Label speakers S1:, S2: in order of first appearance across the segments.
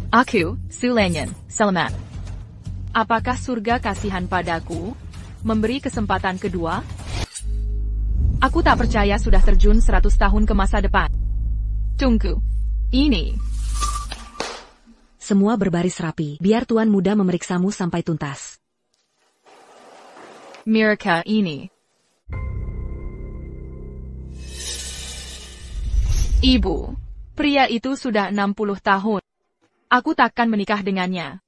S1: Aku, Sulenyan, selamat. Apakah surga kasihan padaku? Memberi kesempatan kedua? Aku tak percaya sudah terjun 100 tahun ke masa depan. Tunggu. Ini.
S2: Semua berbaris rapi, biar Tuan Muda memeriksamu sampai tuntas.
S1: Mereka ini. Ibu, pria itu sudah 60 tahun. Aku takkan menikah dengannya.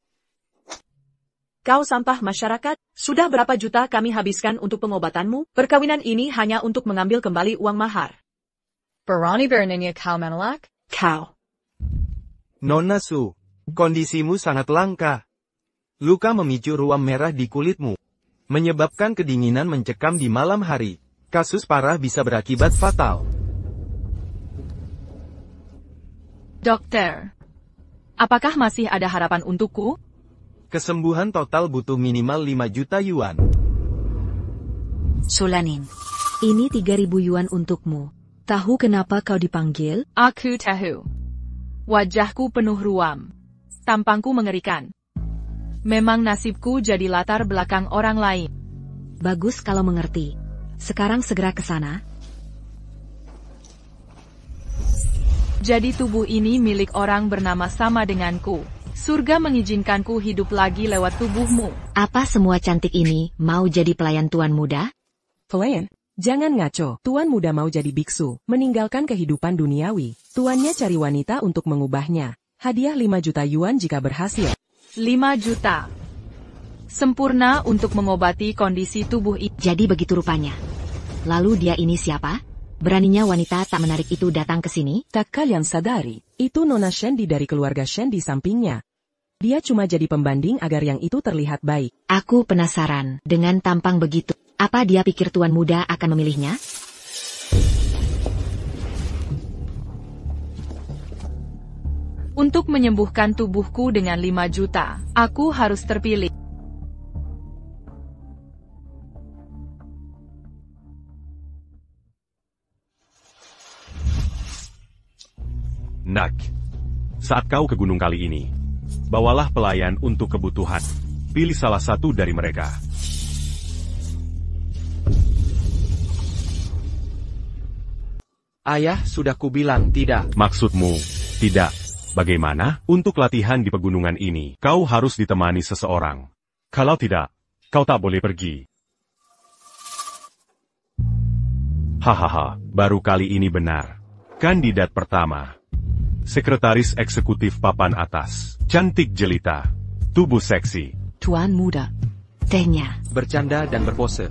S3: Kau sampah masyarakat, sudah berapa juta kami habiskan untuk pengobatanmu? Perkawinan ini hanya untuk mengambil kembali uang mahar.
S1: Berani beraninya kau menolak?
S3: Kau.
S4: Nona Su, kondisimu sangat langka. Luka memicu ruam merah di kulitmu, menyebabkan kedinginan mencekam di malam hari. Kasus parah bisa berakibat fatal.
S1: Dokter, apakah masih ada harapan untukku?
S4: Kesembuhan total butuh minimal 5 juta yuan.
S2: Solanin, ini 3.000 yuan untukmu. Tahu kenapa kau dipanggil?
S1: Aku tahu. Wajahku penuh ruam. Tampangku mengerikan. Memang nasibku jadi latar belakang orang lain.
S2: Bagus kalau mengerti. Sekarang segera ke sana.
S1: Jadi tubuh ini milik orang bernama sama denganku. Surga mengizinkanku hidup lagi lewat tubuhmu.
S2: Apa semua cantik ini mau jadi pelayan Tuan Muda?
S5: Pelayan, jangan ngaco. Tuan Muda mau jadi biksu, meninggalkan kehidupan duniawi. Tuannya cari wanita untuk mengubahnya. Hadiah 5 juta yuan jika berhasil.
S1: 5 juta. Sempurna untuk mengobati kondisi tubuh ini.
S2: Jadi begitu rupanya. Lalu dia ini siapa? Beraninya wanita tak menarik itu datang ke sini?
S5: Tak kalian sadari, itu Nona Shandy dari keluarga Shandy sampingnya. Dia cuma jadi pembanding agar yang itu terlihat baik.
S2: Aku penasaran, dengan tampang begitu, apa dia pikir Tuan Muda akan memilihnya?
S1: Untuk menyembuhkan tubuhku dengan 5 juta, aku harus terpilih.
S6: Nak, saat kau ke gunung kali ini, bawalah pelayan untuk kebutuhan. Pilih salah satu dari mereka.
S4: Ayah, sudah kubilang tidak.
S6: Maksudmu, tidak. Bagaimana? Untuk latihan di pegunungan ini, kau harus ditemani seseorang. Kalau tidak, kau tak boleh pergi. Hahaha, baru kali ini benar. Kandidat pertama. Sekretaris Eksekutif papan atas. Cantik jelita. Tubuh seksi.
S2: Tuan Muda. Tehnya.
S4: Bercanda dan berpose.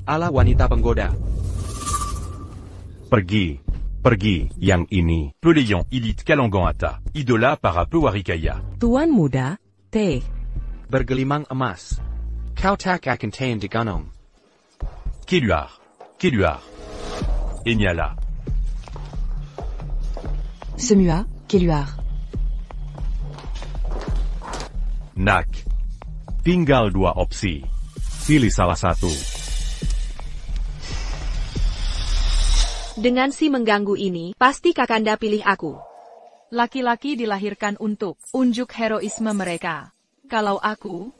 S4: Ala wanita penggoda.
S6: Pergi. Pergi, yang ini.
S7: Peléon Ilit Kalanganta, idola para Pewarikaya.
S5: Tuan Muda, teh.
S4: Bergelimang emas. Kau tak akan tahan di gunung.
S7: Keluar. Keluar. Enyala.
S2: Semua, keluar.
S6: Nak. Tinggal 2 opsi. Pilih salah satu.
S3: Dengan si mengganggu ini, pasti Kakanda pilih aku.
S1: Laki-laki dilahirkan untuk unjuk heroisme mereka. Kalau aku,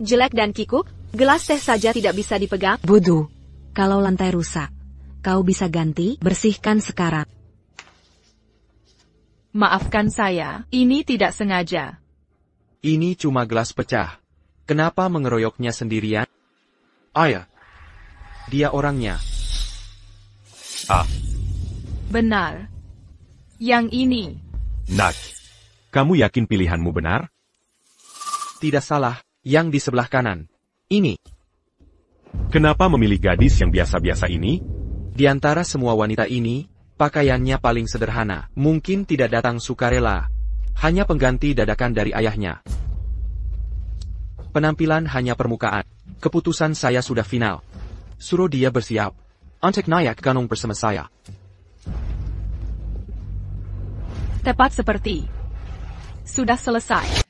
S3: jelek dan kikuk, gelas teh saja tidak bisa dipegang.
S2: Bodoh. Kalau lantai rusak, kau bisa ganti, bersihkan sekarang.
S1: maafkan saya, ini tidak sengaja.
S4: Ini cuma gelas pecah. Kenapa mengeroyoknya sendirian? Ayah. Dia orangnya.
S6: Ah,
S1: Benar. Yang ini.
S6: Nak. Kamu yakin pilihanmu benar?
S4: Tidak salah, yang di sebelah kanan. Ini.
S6: Kenapa memilih gadis yang biasa-biasa ini?
S4: Di antara semua wanita ini, pakaiannya paling sederhana. Mungkin tidak datang sukarela. Hanya pengganti dadakan dari ayahnya. Penampilan hanya permukaan. Keputusan saya sudah final. Suruh dia bersiap. Untuk naik gunung bersama saya.
S1: Tepat seperti. Sudah selesai.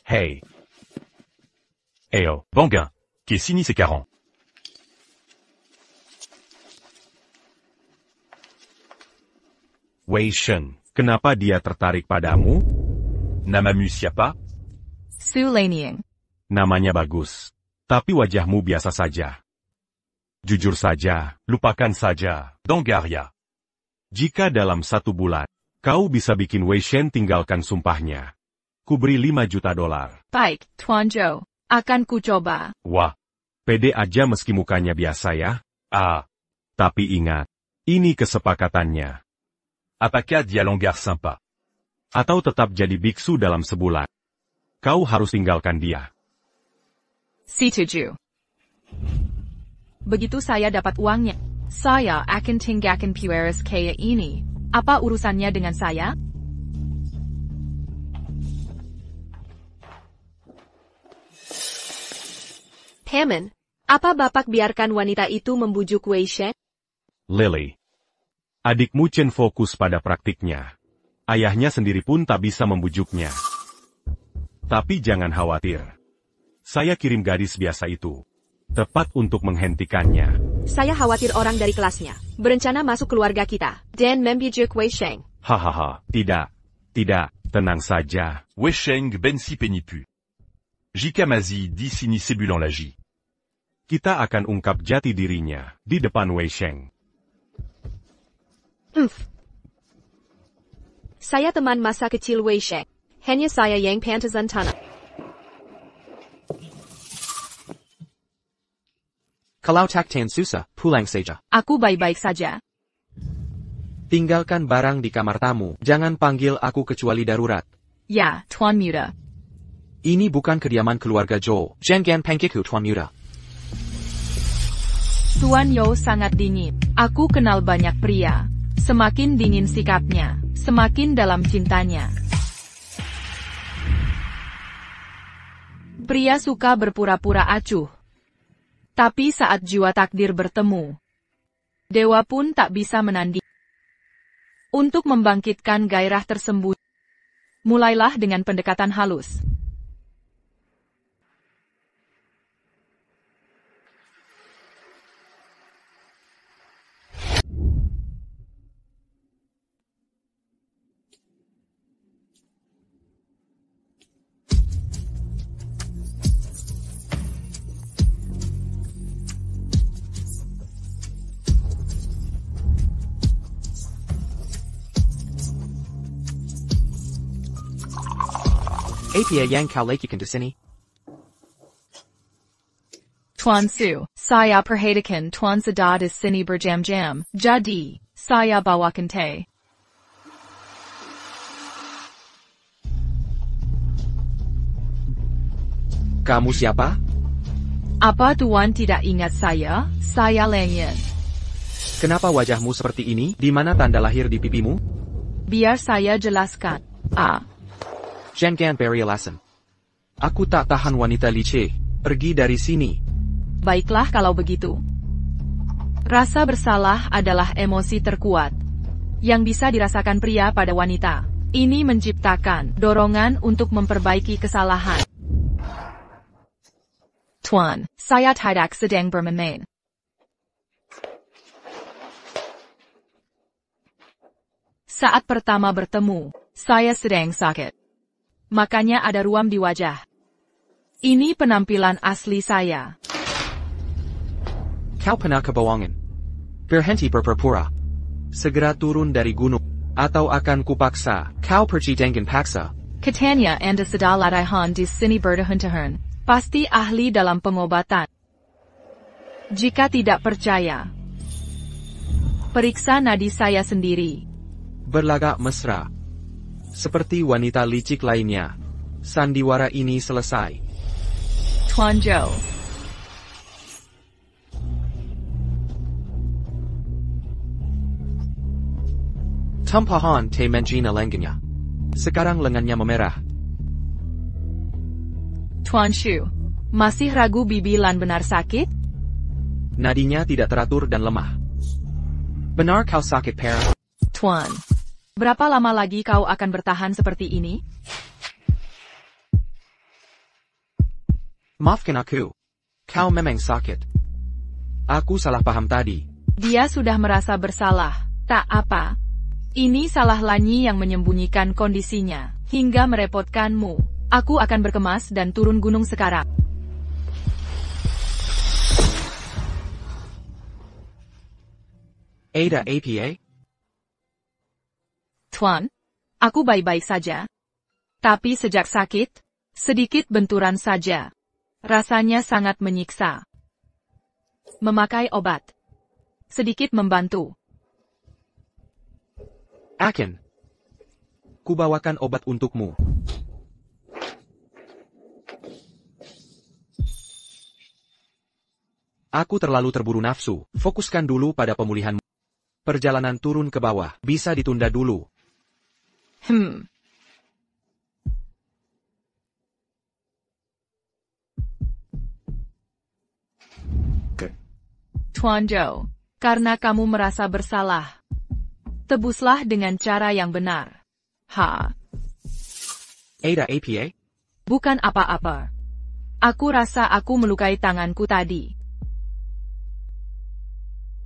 S6: Hey. Eo.
S7: Banguin, qui signe ses 40.
S6: Wei Shen, kenapa dia tertarik padamu?
S7: Namamusia pas?
S1: Su Laniang.
S6: Namanya bagus. Tapi wajahmu biasa saja. Jujur saja,
S7: Lupakan saja, Dongaria.
S6: jika dalam 1 bulan, kau bisa bikin Wei Shen tinggalkan sumpahnya. Kuberi $5 juta.
S1: Baik, Tuan Zhou. Akan ku coba.
S6: Wah, pede aja meski mukanya biasa ya.
S7: Ah,
S6: Tapi ingat, ini kesepakatannya.
S7: apakah dia longgar sympa?
S6: Atau tetap jadi biksu dalam sebulan. Kau harus tinggalkan dia.
S1: Setuju. Begitu saya dapat uangnya, saya akan tinggalkan Pueris kaya ini. Apa urusannya dengan saya?
S8: Paman, apa Bapak biarkan wanita itu membujuk Wei Shen?
S6: Lily. Adikmu Chen fokus pada praktiknya. Ayahnya sendiri pun tak bisa membujuknya. Tapi jangan khawatir. Saya kirim gadis biasa itu. Tepat untuk menghentikannya.
S8: Saya khawatir orang dari kelasnya berencana masuk keluarga kita dan membujuk Wei Shen.
S6: Hahaha, tidak. Tidak, tenang saja.
S7: Wei Sheng ben si penipu. Jikamazi di sini sebulan lagi.
S6: Kita akan ungkap jati dirinya di depan Wei Sheng.
S8: Saya teman masa kecil Wei Shen. Hanya saya yang pantasan tanah.
S9: Kalau taktan susah, pulang saja.
S1: Aku baik-baik saja.
S9: Tinggalkan barang di kamar tamu. Jangan panggil aku kecuali darurat.
S1: Ya, Tuan Muda.
S9: Ini bukan kediaman keluarga Zhou. Jangan panggiku Tuan Muda.
S1: Tuan Yo sangat dingin. Aku kenal banyak pria. Semakin dingin sikapnya, semakin dalam cintanya. Pria suka berpura-pura acuh. Tapi saat jiwa takdir bertemu, dewa pun tak bisa menandingi. Untuk membangkitkan gairah tersembunyi, mulailah dengan pendekatan halus.
S9: Apa yang kau lakukan di sini?
S1: Tuan Su, saya perhatikan Tuan sedar di sini berjam-jam, jadi saya bawakan teh.
S9: Kamu siapa?
S1: Apa Tuan tidak ingat saya? Saya Lanian.
S9: Kenapa wajahmu seperti ini? Di mana tanda lahir di pipimu?
S1: Biar saya jelaskan.
S9: Jangan beri alasan. Aku tak tahan wanita licik. Pergi dari sini.
S1: Baiklah kalau begitu. Rasa bersalah adalah emosi terkuat yang bisa dirasakan pria pada wanita. Ini menciptakan dorongan untuk memperbaiki kesalahan. Tuan, saya tidak sedang bermain. Saat pertama bertemu, saya sedang sakit. Makanya ada ruam di wajah. Ini penampilan asli saya.
S9: Kau pernah kebohongan. Berhenti berpura-pura. Segera turun dari gunung. Atau akan kupaksa. Kau pergi dengan paksa.
S1: Katanya Anda sedang latihan di sini berhenti-henti. Pasti ahli dalam pengobatan. Jika tidak percaya, periksa nadi saya sendiri.
S9: Berlagak mesra. Seperti wanita licik lainnya. Sandiwara ini selesai.
S1: Tuan Zhou.
S9: Tumpahan te menjina lengannya. Sekarang lengannya memerah.
S1: Tuan Shu, masih ragu bibi Lan benar sakit?
S9: Nadinya tidak teratur dan lemah. Benar kau sakit parah?
S1: Tuan, berapa lama lagi kau akan bertahan seperti ini?
S9: Maafkan aku. Kau memang sakit. Aku salah paham tadi.
S1: Dia sudah merasa bersalah. Tak apa. Ini salah Lanyi yang menyembunyikan kondisinya, hingga merepotkanmu. Aku akan berkemas dan turun gunung sekarang.
S9: Ada apa?
S1: Tuan, aku baik-baik saja. Tapi sejak sakit, sedikit benturan saja. Rasanya sangat menyiksa. Memakai obat. Sedikit membantu.
S9: Akan. Kubawakan obat untukmu. Aku terlalu terburu nafsu. Fokuskan dulu pada pemulihanmu. Perjalanan turun ke bawah bisa ditunda dulu.
S1: Tuan Zhou, karena kamu merasa bersalah, tebuslah dengan cara yang benar.
S9: Ada apa?
S1: Bukan apa-apa. Aku rasa aku melukai tanganku tadi.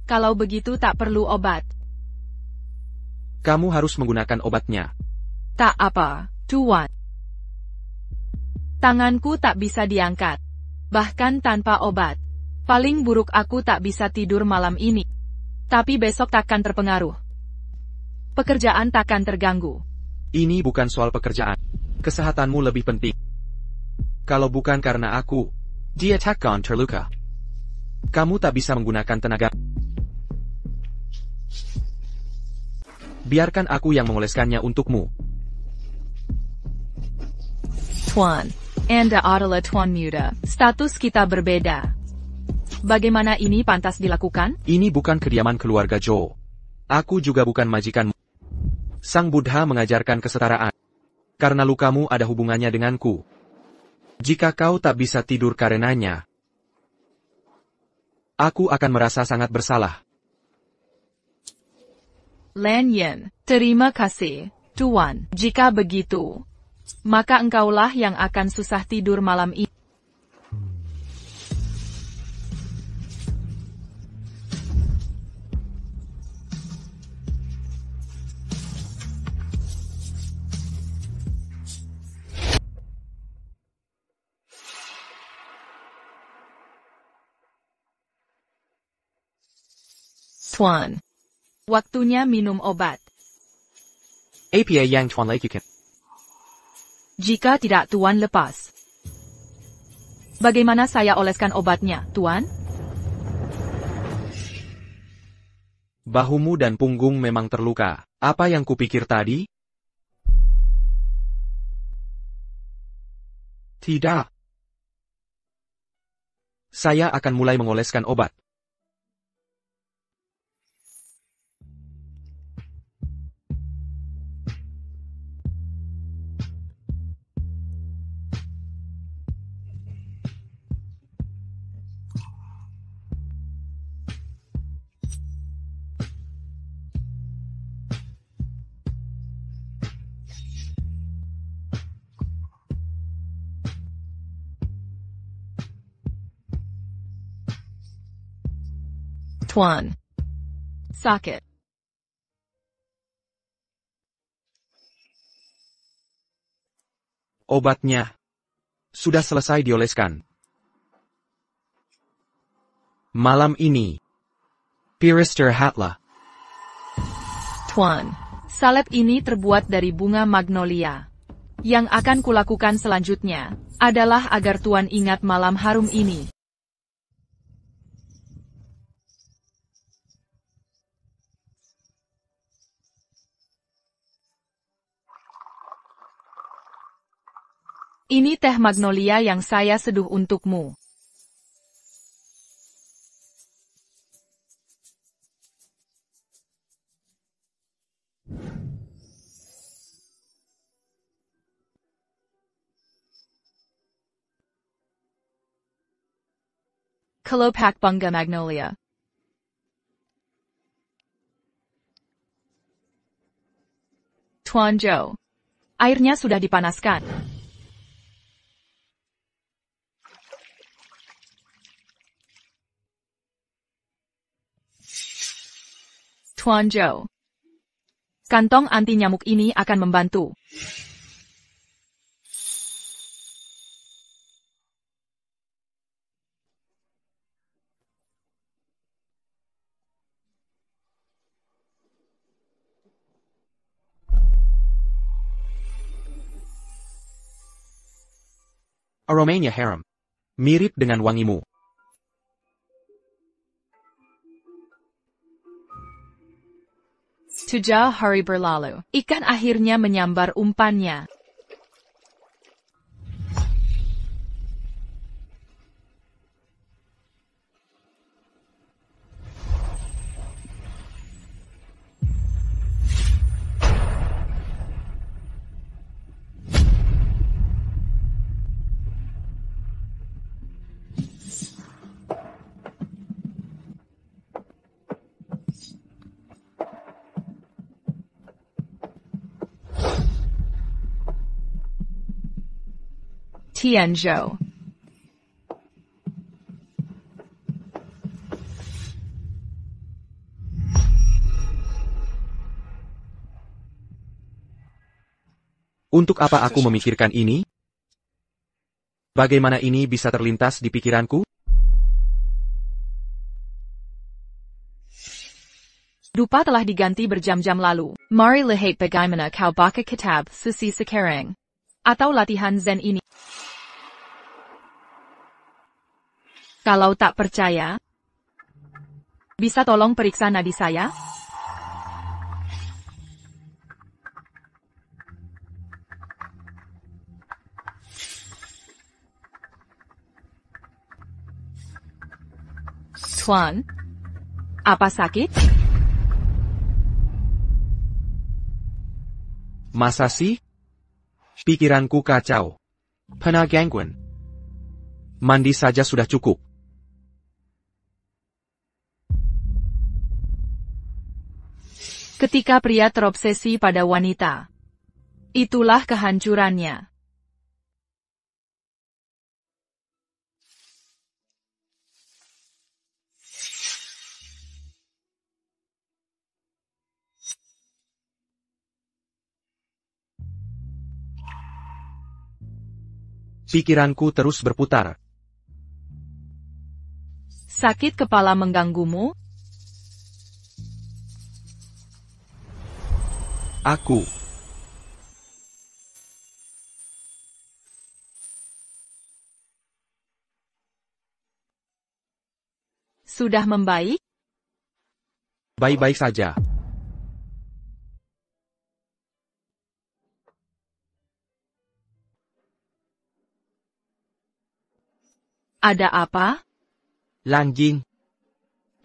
S1: Kalau begitu tak perlu obat.
S9: Kamu harus menggunakan obatnya.
S1: Tak apa, Tuan. Tanganku tak bisa diangkat. Bahkan tanpa obat. Paling buruk aku tak bisa tidur malam ini. Tapi besok takkan terpengaruh. Pekerjaan takkan terganggu.
S9: Ini bukan soal pekerjaan. Kesehatanmu lebih penting. Kalau bukan karena aku, dia takkan terluka. Kamu tak bisa menggunakan tenaga. Biarkan aku yang mengoleskannya untukmu.
S1: Tuan, Anda adalah Tuan Muda. Status kita berbeda. Bagaimana ini pantas dilakukan?
S9: Ini bukan kediaman keluarga Zhou. Aku juga bukan majikanmu. Sang Buddha mengajarkan kesetaraan. Karena lukamu ada hubungannya denganku. Jika kau tak bisa tidur karenanya, aku akan merasa sangat bersalah.
S1: Lan Yin, terima kasih, Tuan. Jika begitu, maka engkaulah yang akan susah tidur malam ini. Tuan, waktunya minum obat.
S9: Apa yang Tuan lakukan?
S1: Jika tidak Tuan lepas. Bagaimana saya oleskan obatnya, Tuan?
S9: Bahumu dan punggung memang terluka. Apa yang kupikir tadi? Tidak. Saya akan mulai mengoleskan obat.
S1: Tuan. Sakit.
S9: Obatnya sudah selesai dioleskan. Malam ini, beristirahatlah.
S1: Tuan, salep ini terbuat dari bunga magnolia. Yang akan kulakukan selanjutnya adalah agar Tuan ingat malam harum ini. Ini teh magnolia yang saya seduh untukmu. Kelopak bunga magnolia. Tuan Zhou, airnya sudah dipanaskan. Tuan Zhou, Kantong anti nyamuk ini akan membantu.
S9: Aromanya harum. Mirip dengan wangimu.
S1: Tujuh hari berlalu. Ikan akhirnya menyambar umpannya. Tianzhou.
S9: Untuk apa aku memikirkan ini? Bagaimana ini bisa terlintas di pikiranku?
S1: Dupa telah diganti berjam-jam lalu. Mari lihat bagaimana kau baca kitab suci sekarang. Atau latihan Zen ini. Kalau tak percaya, bisa tolong periksa nadi saya? Tuan, apa sakit?
S9: Masa sih? Pikiranku kacau. Pernah gangguan. Mandi saja sudah cukup.
S1: Ketika pria terobsesi pada wanita, itulah kehancurannya.
S9: Pikiranku terus berputar.
S1: Sakit kepala mengganggumu?
S9: Aku.
S1: Sudah membaik?
S9: Baik-baik saja.
S1: Ada apa?
S9: Lanjing.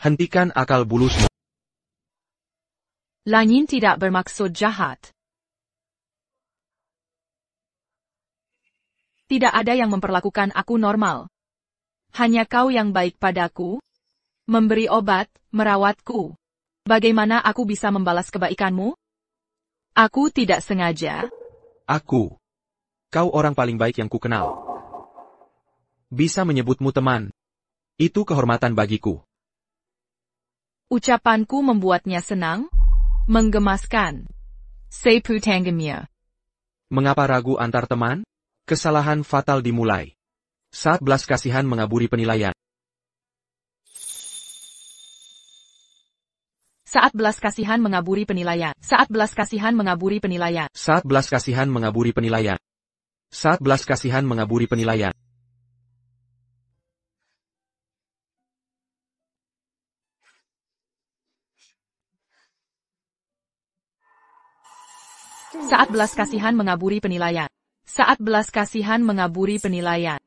S9: Hentikan akal bulusmu.
S1: Lanyin tidak bermaksud jahat. Tidak ada yang memperlakukan aku normal. Hanya kau yang baik padaku, memberi obat, merawatku. Bagaimana aku bisa membalas kebaikanmu? Aku tidak sengaja.
S9: Aku. Kau orang paling baik yang kukenal. Bisa menyebutmu teman. Itu kehormatan bagiku.
S1: Ucapanku membuatnya senang, menggemaskan. Sepu tanggamnya.
S9: Mengapa ragu antar teman? Kesalahan fatal dimulai. Saat belas kasihan mengaburi penilaian.
S1: Saat belas kasihan mengaburi penilaian. Saat belas kasihan mengaburi penilaian.
S9: Saat belas kasihan mengaburi penilaian. Saat belas kasihan mengaburi penilaian.
S1: Saat belas kasihan mengaburi penilaian. Saat belas kasihan mengaburi penilaian.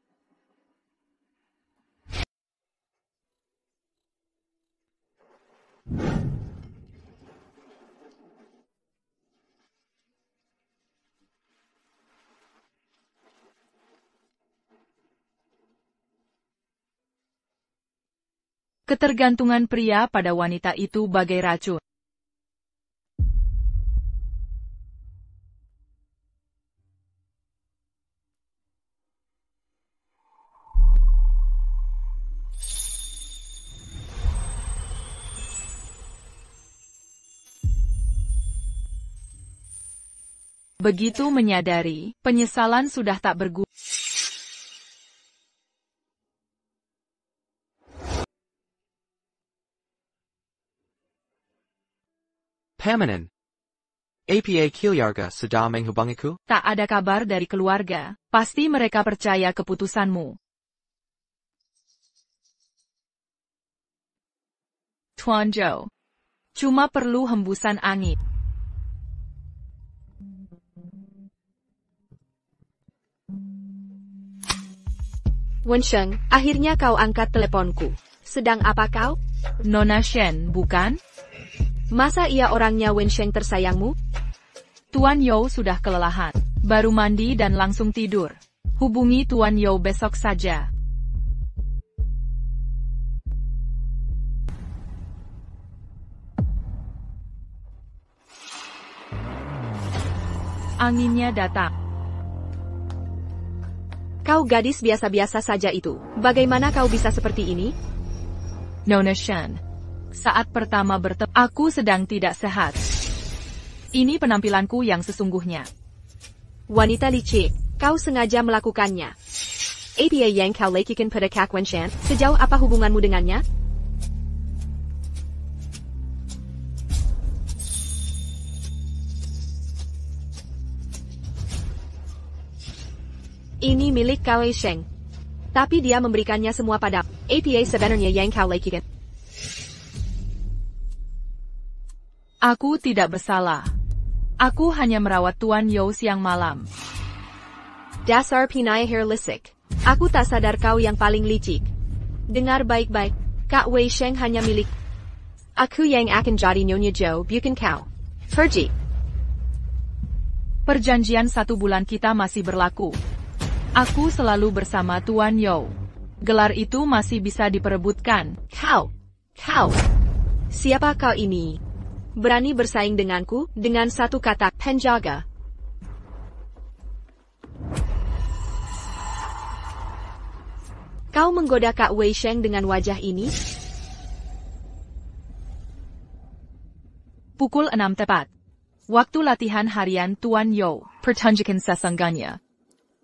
S1: Ketergantungan pria pada wanita itu bagai racun. Begitu menyadari, penyesalan sudah tak berguna.
S9: Pamanend. APA Keluarga sudah menghubungiku?
S1: Tak ada kabar dari keluarga. Pasti mereka percaya keputusanmu. Tuan Zhou. Cuma perlu hembusan angin.
S8: Wensheng, akhirnya kau angkat teleponku. Sedang apa kau?
S1: Nona Shen, bukan?
S8: Masa ia orangnya Wensheng tersayangmu?
S1: Tuan You sudah kelelahan. Baru mandi dan langsung tidur. Hubungi Tuan You besok saja. Anginnya datang.
S8: Kau gadis biasa-biasa saja itu. Bagaimana kau bisa seperti ini?
S1: Nona Shen. Saat pertama bertemu, aku sedang tidak sehat. Ini penampilanku yang sesungguhnya.
S8: Wanita licik, kau sengaja melakukannya. APA yang kau lakukan pada Kak Wenshan, sejauh apa hubunganmu dengannya? Ini milik Kak Sheng. Tapi dia memberikannya semua pada APA sebenarnya yang kau lakukan.
S1: Aku tidak bersalah. Aku hanya merawat Tuan You siang malam.
S8: Dasar penyihir licik. Aku tak sadar kau yang paling licik. Dengar baik-baik, Kak Wei Sheng hanya milik. Aku yang akan jadi Nyonya Zhou, bukan kau. Pergi.
S1: Perjanjian 1 bulan kita masih berlaku. Aku selalu bersama Tuan You. Gelar itu masih bisa diperebutkan.
S8: Kau. Siapa kau ini? Berani bersaing denganku, dengan satu kata, penjaga. Kau menggoda Kak Wei Sheng dengan wajah ini?
S1: Pukul 6 tepat. Waktu latihan harian Tuan You, pertunjukan sesungguhnya.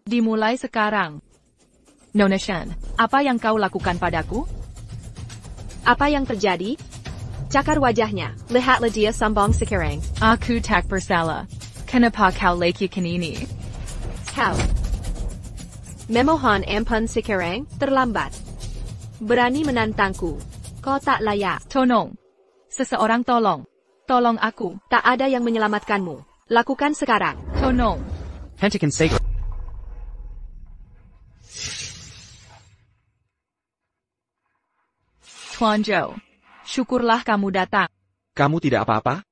S1: Dimulai sekarang. Nona Shen, apa yang kau lakukan padaku?
S8: Apa yang terjadi? Cakar wajahnya, lihatlah dia sombong sekarang.
S1: Aku tak bersalah. Kenapa kau lakukan ini?
S8: Kau. Memohon ampun sekarang, terlambat. Berani menantangku. Kau tak layak.
S1: Tolong. Seseorang tolong. Tolong aku.
S8: Tak ada yang menyelamatkanmu. Lakukan sekarang.
S1: Tolong.
S9: Hentikan segera.
S1: Tuan Zhou. Syukurlah kamu datang.
S9: Kamu tidak apa-apa?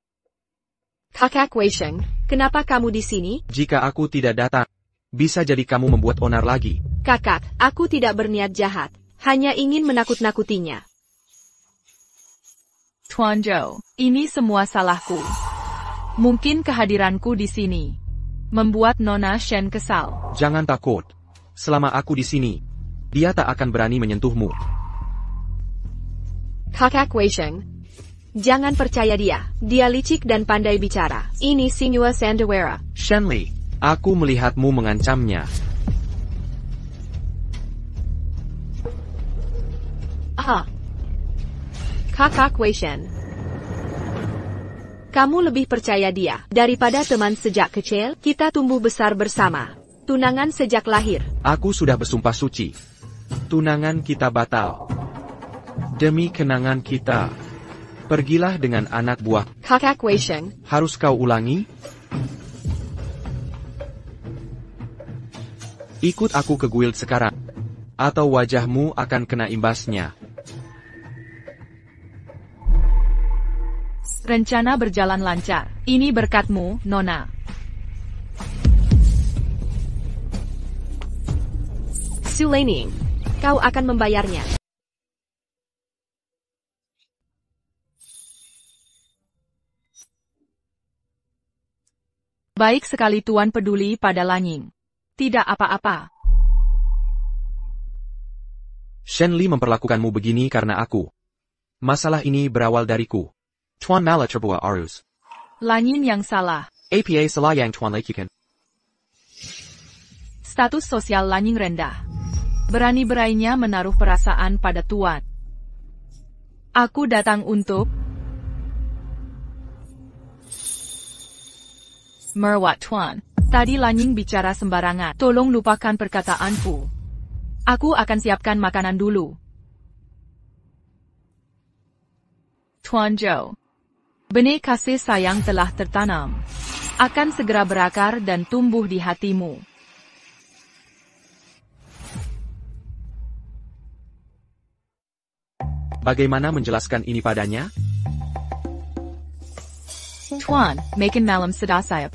S8: Kakak Wei Sheng, kenapa kamu di sini?
S9: Jika aku tidak datang, bisa jadi kamu membuat onar lagi.
S8: Kakak, aku tidak berniat jahat. Hanya ingin menakut-nakutinya.
S1: Tuan Zhou, ini semua salahku. Mungkin kehadiranku di sini membuat Nona Shen kesal.
S9: Jangan takut. Selama aku di sini, dia tak akan berani menyentuhmu.
S8: Kakak Wei Sheng, jangan percaya dia. Dia licik dan pandai bicara. Ini Sinua Sandiwara.
S9: Shenli, aku melihatmu mengancamnya.
S8: Kakak Wei Shen. Kamu lebih percaya dia daripada teman sejak kecil. Kita tumbuh besar bersama. Tunangan sejak lahir.
S9: Aku sudah bersumpah suci. Tunangan kita batal. Demi kenangan kita. Pergilah dengan anak buah.
S8: Kakak Wei Sheng.
S9: Harus kau ulangi? Ikut aku ke guild sekarang. Atau wajahmu akan kena imbasnya.
S1: Rencana berjalan lancar. Ini berkatmu, Nona.
S8: Su Leining, kau akan membayarnya.
S1: Baik sekali Tuan peduli pada Lanying. Tidak apa-apa.
S9: Shenli memperlakukanmu begini karena aku. Masalah ini berawal dariku. Tuan malah terbuat arus.
S1: Lanying yang salah.
S9: APA salah yang Tuan lakukan.
S1: Status sosial Lanying rendah. Berani-beraninya menaruh perasaan pada Tuan. Aku datang untuk merawat Tuan. Tadi Lanying bicara sembarangan. Tolong lupakan perkataanku. Aku akan siapkan makanan dulu. Tuan Zhou. Benih kasih sayang telah tertanam. Akan segera berakar dan tumbuh di hatimu.
S9: Bagaimana menjelaskan ini padanya?
S1: Tuan, makan malam sudah siap.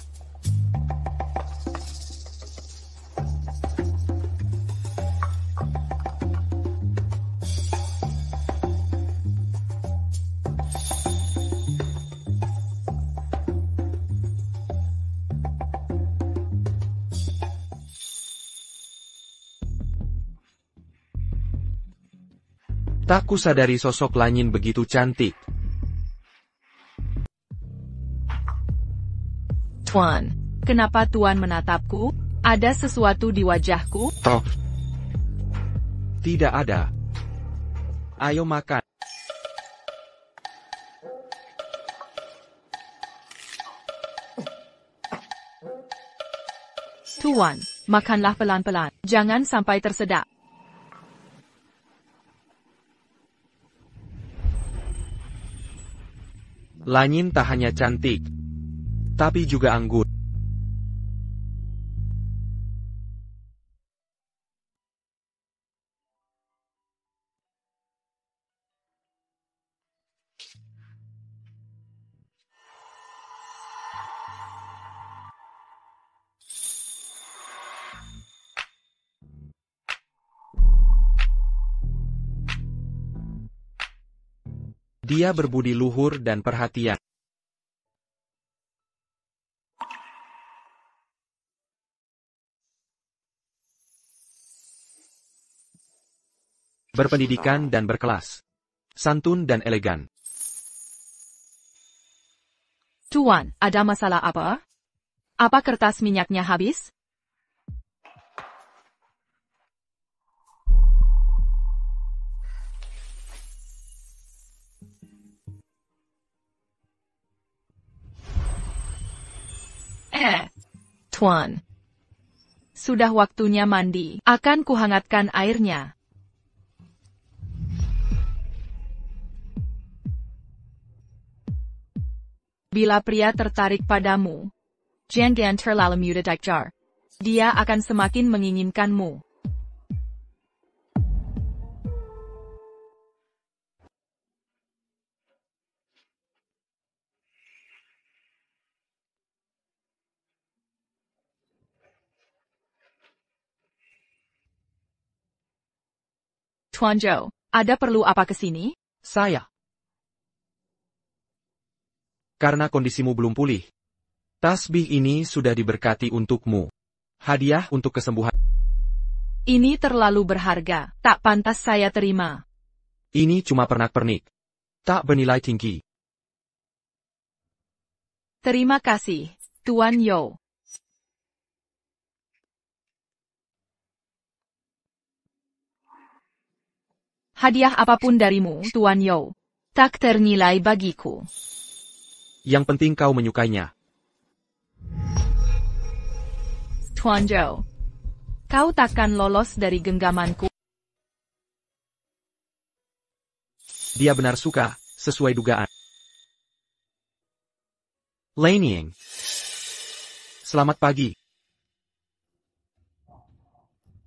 S9: Tak kusadari sosok Lanying begitu cantik.
S1: Tuan, kenapa Tuan menatapku? Ada sesuatu di wajahku?
S9: Toh. Tidak ada. Ayo makan.
S1: Tuan, makanlah pelan-pelan. Jangan sampai tersedak.
S9: Lanying tak hanya cantik, tapi juga anggun. Dia berbudi luhur dan perhatian. Berpendidikan dan berkelas. Santun dan elegan.
S1: Tuan, ada masalah apa? Apa kertas minyaknya habis? Tuan. Sudah waktunya mandi. Akan kuhangatkan airnya. Bila pria tertarik padamu, jangan terlalu mudah dikejar. Dia akan semakin menginginkanmu. Tuan Zhou, ada perlu apa ke sini?
S9: Saya. Karena kondisimu belum pulih. Tasbih ini sudah diberkati untukmu. Hadiah untuk kesembuhan.
S1: Ini terlalu berharga, tak pantas saya terima.
S9: Ini cuma pernak-pernik. Tak bernilai tinggi.
S1: Terima kasih, Tuan Yo. Hadiah apapun darimu, Tuan Yo, tak ternilai bagiku.
S9: Yang penting kau menyukainya.
S1: Tuan Zhou, kau takkan lolos dari genggamanku.
S9: Dia benar suka, sesuai dugaan. Lanying. Selamat pagi.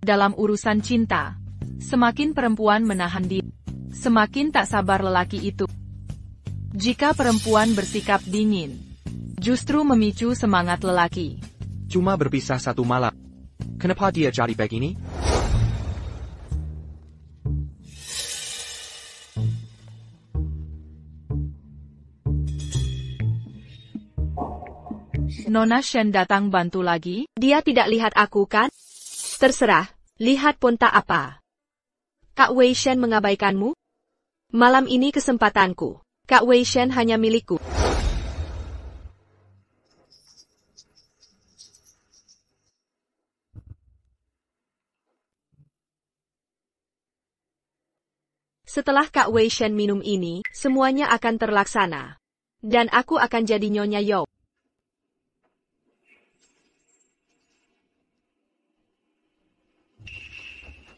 S1: Dalam urusan cinta, semakin perempuan menahan diri, semakin tak sabar lelaki itu. Jika perempuan bersikap dingin, justru memicu semangat lelaki.
S9: Cuma berpisah satu malam. Kenapa dia jadi begini?
S1: Nona Shen datang bantu lagi?
S8: Dia tidak lihat aku kan? Terserah, lihat pun tak apa. Kak Wei Shen mengabaikanmu? Malam ini kesempatanku. Kak Wei Shen hanya milikku. Setelah Kak Wei Shen minum ini, semuanya akan terlaksana. Dan aku akan jadi Nyonya Yo.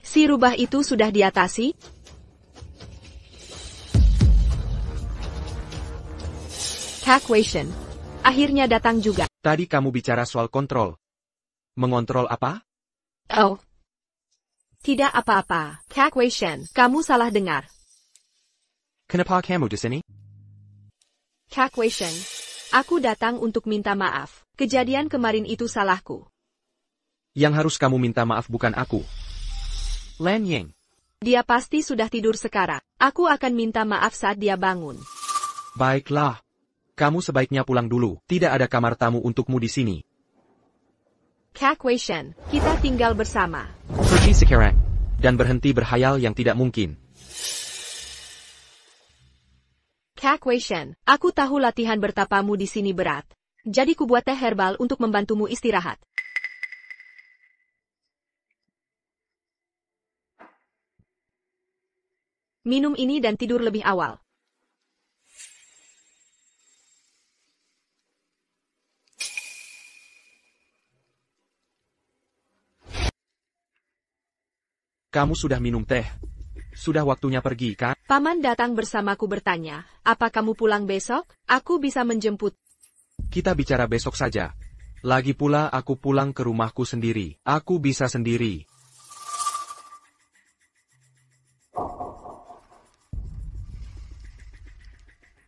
S8: Si rubah itu sudah diatasi? Kak Wei Shen akhirnya datang juga.
S9: Tadi kamu bicara soal kontrol. Mengontrol apa?
S8: Oh. Tidak apa-apa, Kak Wei Shen, kamu salah dengar.
S9: Kenapa kamu di sini?
S8: Kak Wei Shen, aku datang untuk minta maaf. Kejadian kemarin itu salahku.
S9: Yang harus kamu minta maaf bukan aku. Lan Ying.
S8: Dia pasti sudah tidur sekarang. Aku akan minta maaf saat dia bangun.
S9: Baiklah. Kamu sebaiknya pulang dulu. Tidak ada kamar tamu untukmu di sini.
S8: Kak Wei Shen, kita tinggal bersama.
S9: Pergi sekarang. Dan berhenti berhayal yang tidak mungkin.
S8: Kak Wei Shen, aku tahu latihan bertapamu di sini berat. Jadi kubuat teh herbal untuk membantumu istirahat. Minum ini dan tidur lebih awal.
S9: Kamu sudah minum teh. Sudah waktunya pergi, kan?
S8: Paman datang bersamaku bertanya, apa kamu pulang besok? Aku bisa menjemput.
S9: Kita bicara besok saja. Lagi pula aku pulang ke rumahku sendiri. Aku bisa sendiri.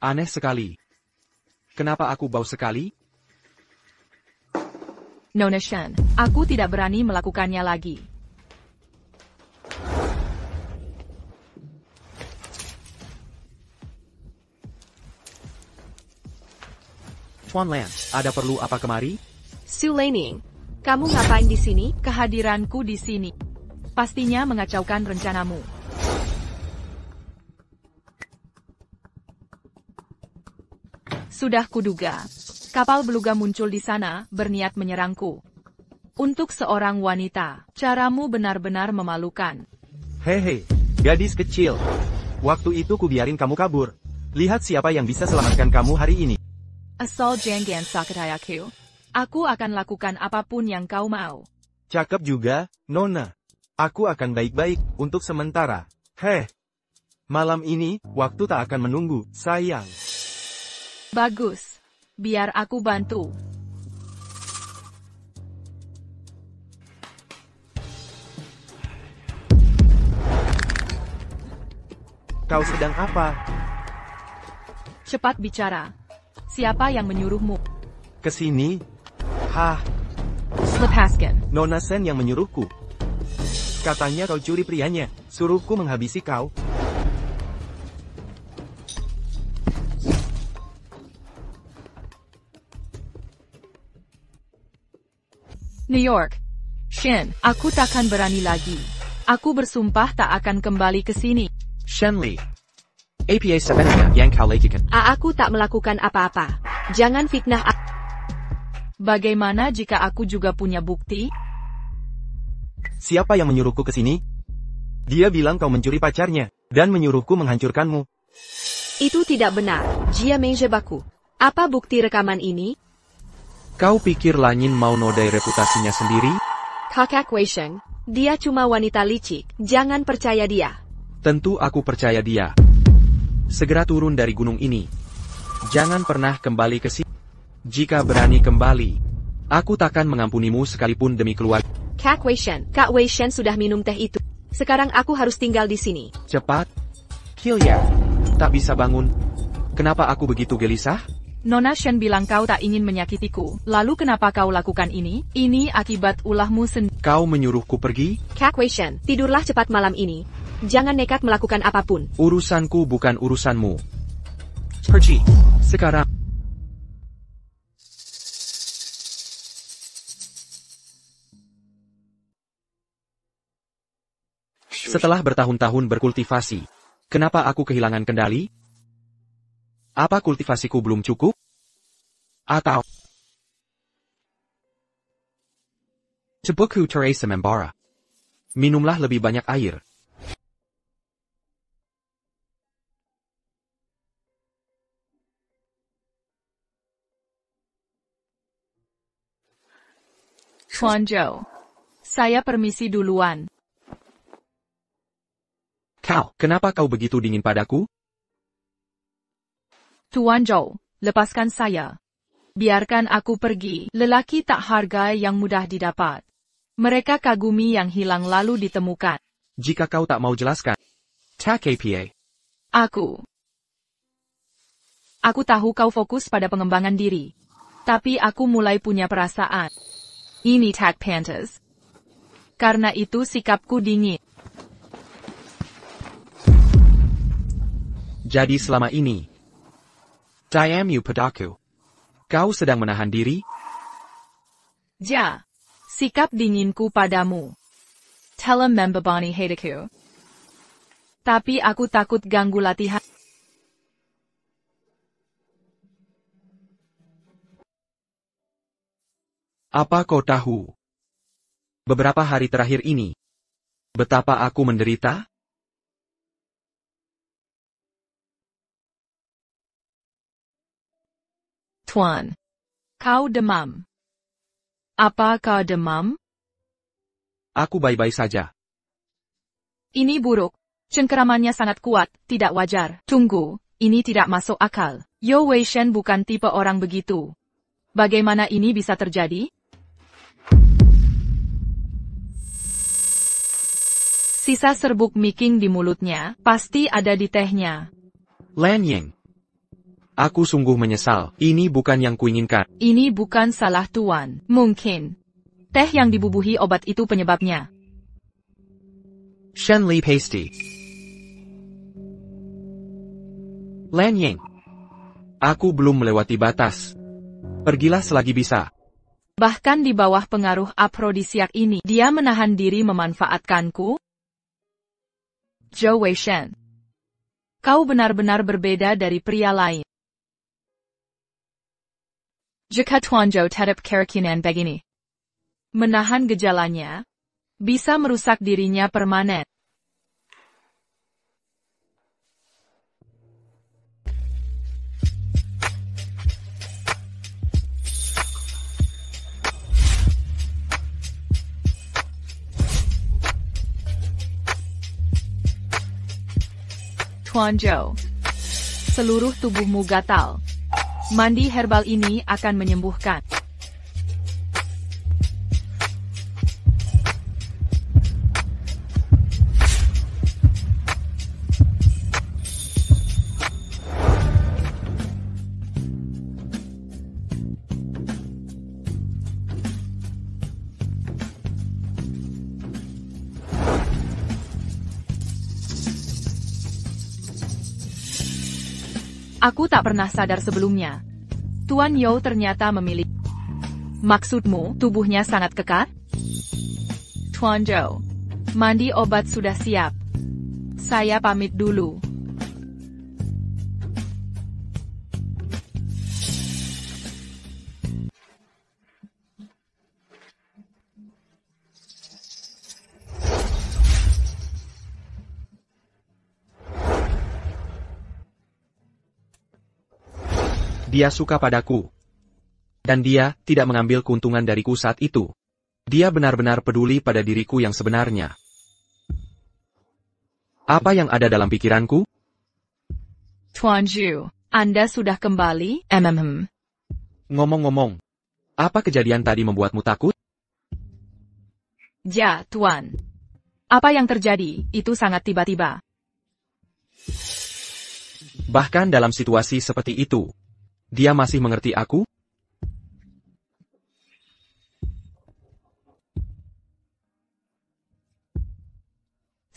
S9: Aneh sekali. Kenapa aku bau sekali?
S1: Nona Shen, aku tidak berani melakukannya lagi.
S9: Tuan Lan, ada perlu apa kemari?
S8: Su Leining, kamu ngapain di sini?
S1: Kehadiranku di sini pastinya mengacaukan rencanamu. Sudah kuduga, kapal beluga muncul di sana, berniat menyerangku. Untuk seorang wanita, caramu benar-benar memalukan.
S4: Hehe, gadis kecil. Waktu itu kubiarin kamu kabur. Lihat siapa yang bisa selamatkan kamu hari ini.
S1: Asal jangan sakit aku. Aku akan lakukan apapun yang kau mau.
S4: Cakep juga, Nona. Aku akan baik-baik, untuk sementara. Heh. Malam ini, waktu tak akan menunggu, sayang.
S1: Bagus. Biar aku bantu.
S4: Kau sedang apa?
S1: Cepat bicara. Siapa yang menyuruhmu?
S4: Kesini? Hah,
S1: Lepaskan.
S4: Nona Shen yang menyuruhku. Katanya kau curi prianya, suruhku menghabisi kau.
S1: New York. Shen, aku takkan berani lagi. Aku bersumpah tak akan kembali ke sini.
S9: Shen Li. APA sebenarnya yang kau lakukan.
S8: Aku tak melakukan apa-apa. Jangan fitnah aku.
S1: Bagaimana jika aku juga punya bukti?
S4: Siapa yang menyuruhku ke sini? Dia bilang kau mencuri pacarnya, dan menyuruhku menghancurkanmu.
S8: Itu tidak benar. Jia Mengjebaku. Apa bukti rekaman ini?
S9: Kau pikir Lanyin mau nodai reputasinya sendiri?
S8: Kakak Wei Sheng, dia cuma wanita licik. Jangan percaya dia.
S9: Tentu aku percaya dia. Segera turun dari gunung ini. Jangan pernah kembali ke sini. Jika berani kembali, aku takkan mengampunimu sekalipun demi keluarga.
S8: Kak Wei Shen, Kak Wei Shen sudah minum teh itu. Sekarang aku harus tinggal di sini.
S9: Cepat. Hilya. Tak bisa bangun. Kenapa aku begitu gelisah?
S1: Nona Shen bilang kau tak ingin menyakitiku. Lalu kenapa kau lakukan ini? Ini akibat ulahmu sendiri.
S9: Kau menyuruhku pergi?
S8: Kak Wei Shen, tidurlah cepat malam ini. Jangan nekat melakukan apapun.
S9: Urusanku bukan urusanmu. Pergi. Sekarang. Setelah bertahun-tahun berkultivasi, kenapa aku kehilangan kendali? Apa kultivasiku belum cukup? Atau Cebuku Teresa Membara. Minumlah lebih banyak air.
S1: Tuan Zhou. Saya permisi duluan.
S9: Kau, kenapa kau begitu dingin padaku?
S1: Tuan Zhou, lepaskan saya. Biarkan aku pergi. Lelaki tak harga yang mudah didapat. Mereka kagumi yang hilang lalu ditemukan.
S9: Jika kau tak mau jelaskan. Tak apa.
S1: Aku tahu kau fokus pada pengembangan diri. Tapi aku mulai punya perasaan. Ini tak pantas. Karena itu sikapku dingin.
S9: Jadi selama ini, diamu padaku. Kau sedang menahan diri?
S1: Ja, sikap dinginku padamu. Telah membebani hatiku. Tapi aku takut ganggu latihan.
S9: Apa kau tahu? Beberapa hari terakhir ini, betapa aku menderita?
S1: Tuan, kau demam. Apa kau demam?
S9: Aku baik-baik saja.
S1: Ini buruk. Cengkeramannya sangat kuat, tidak wajar. Tunggu, ini tidak masuk akal. Yo Wei Shen bukan tipe orang begitu. Bagaimana ini bisa terjadi? Sisa serbuk miking di mulutnya, pasti ada di tehnya.
S9: Lan Ying. Aku sungguh menyesal, ini bukan yang kuinginkan.
S1: Ini bukan salah Tuan. Mungkin. Teh yang dibubuhi obat itu penyebabnya.
S9: Shen Li Pasty. Lan Ying. Aku belum melewati batas. Pergilah selagi bisa.
S1: Bahkan di bawah pengaruh afrodisiak ini, dia menahan diri memanfaatkanku? Zhou Wei Shen. Kau benar-benar berbeda dari pria lain. Jika Tuan Zhou tetap keracunan begini, menahan gejalanya, bisa merusak dirinya permanen. Tuan Zhou, seluruh tubuhmu gatal. Mandi herbal ini akan menyembuhkan. Aku tak pernah sadar sebelumnya. Tuan You ternyata memiliki. Maksudmu, tubuhnya sangat kekar? Tuan Zhou, mandi obat sudah siap. Saya pamit dulu.
S9: Dia suka padaku. Dan dia tidak mengambil keuntungan dariku saat itu. Dia benar-benar peduli pada diriku yang sebenarnya. Apa yang ada dalam pikiranku?
S1: Tuan Zhu, Anda sudah kembali?
S9: Ngomong-ngomong, apa kejadian tadi membuatmu takut?
S1: Ja, Tuan. Apa yang terjadi, itu sangat tiba-tiba.
S9: Bahkan dalam situasi seperti itu, dia masih mengerti aku?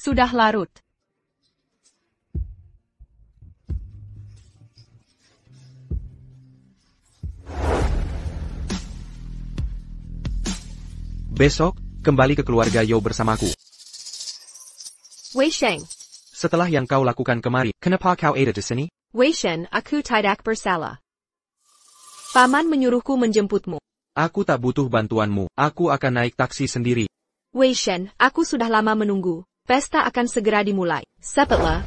S1: Sudah larut.
S9: Besok, kembali ke keluarga You bersamaku.
S8: Wei Sheng.
S9: Setelah yang kau lakukan kemarin, kenapa kau ada di sini?
S8: Wei Shen, aku tidak bersalah. Paman menyuruhku menjemputmu.
S9: Aku tak butuh bantuanmu, aku akan naik taksi sendiri.
S8: Wei Shen, aku sudah lama menunggu. Pesta akan segera dimulai. Cepatlah.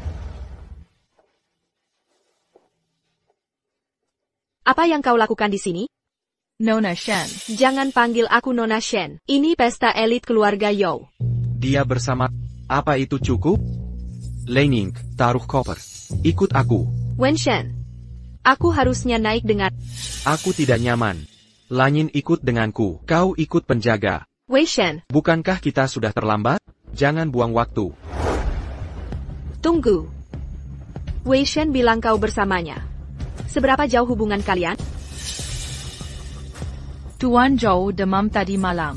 S8: Apa yang kau lakukan di sini?
S1: Nona Shen.
S8: Jangan panggil aku Nona Shen. Ini pesta elit keluarga Yao.
S9: Dia bersama... Apa itu cukup? Leining, taruh koper. Ikut aku.
S8: Wen Shen. Aku harusnya naik dengan...
S9: Aku tidak nyaman. Lanyin ikut denganku. Kau ikut penjaga.
S8: Wei Shen.
S9: Bukankah kita sudah terlambat? Jangan buang waktu.
S8: Tunggu. Wei Shen bilang kau bersamanya. Seberapa jauh hubungan kalian?
S1: Tuan Zhou demam tadi malam.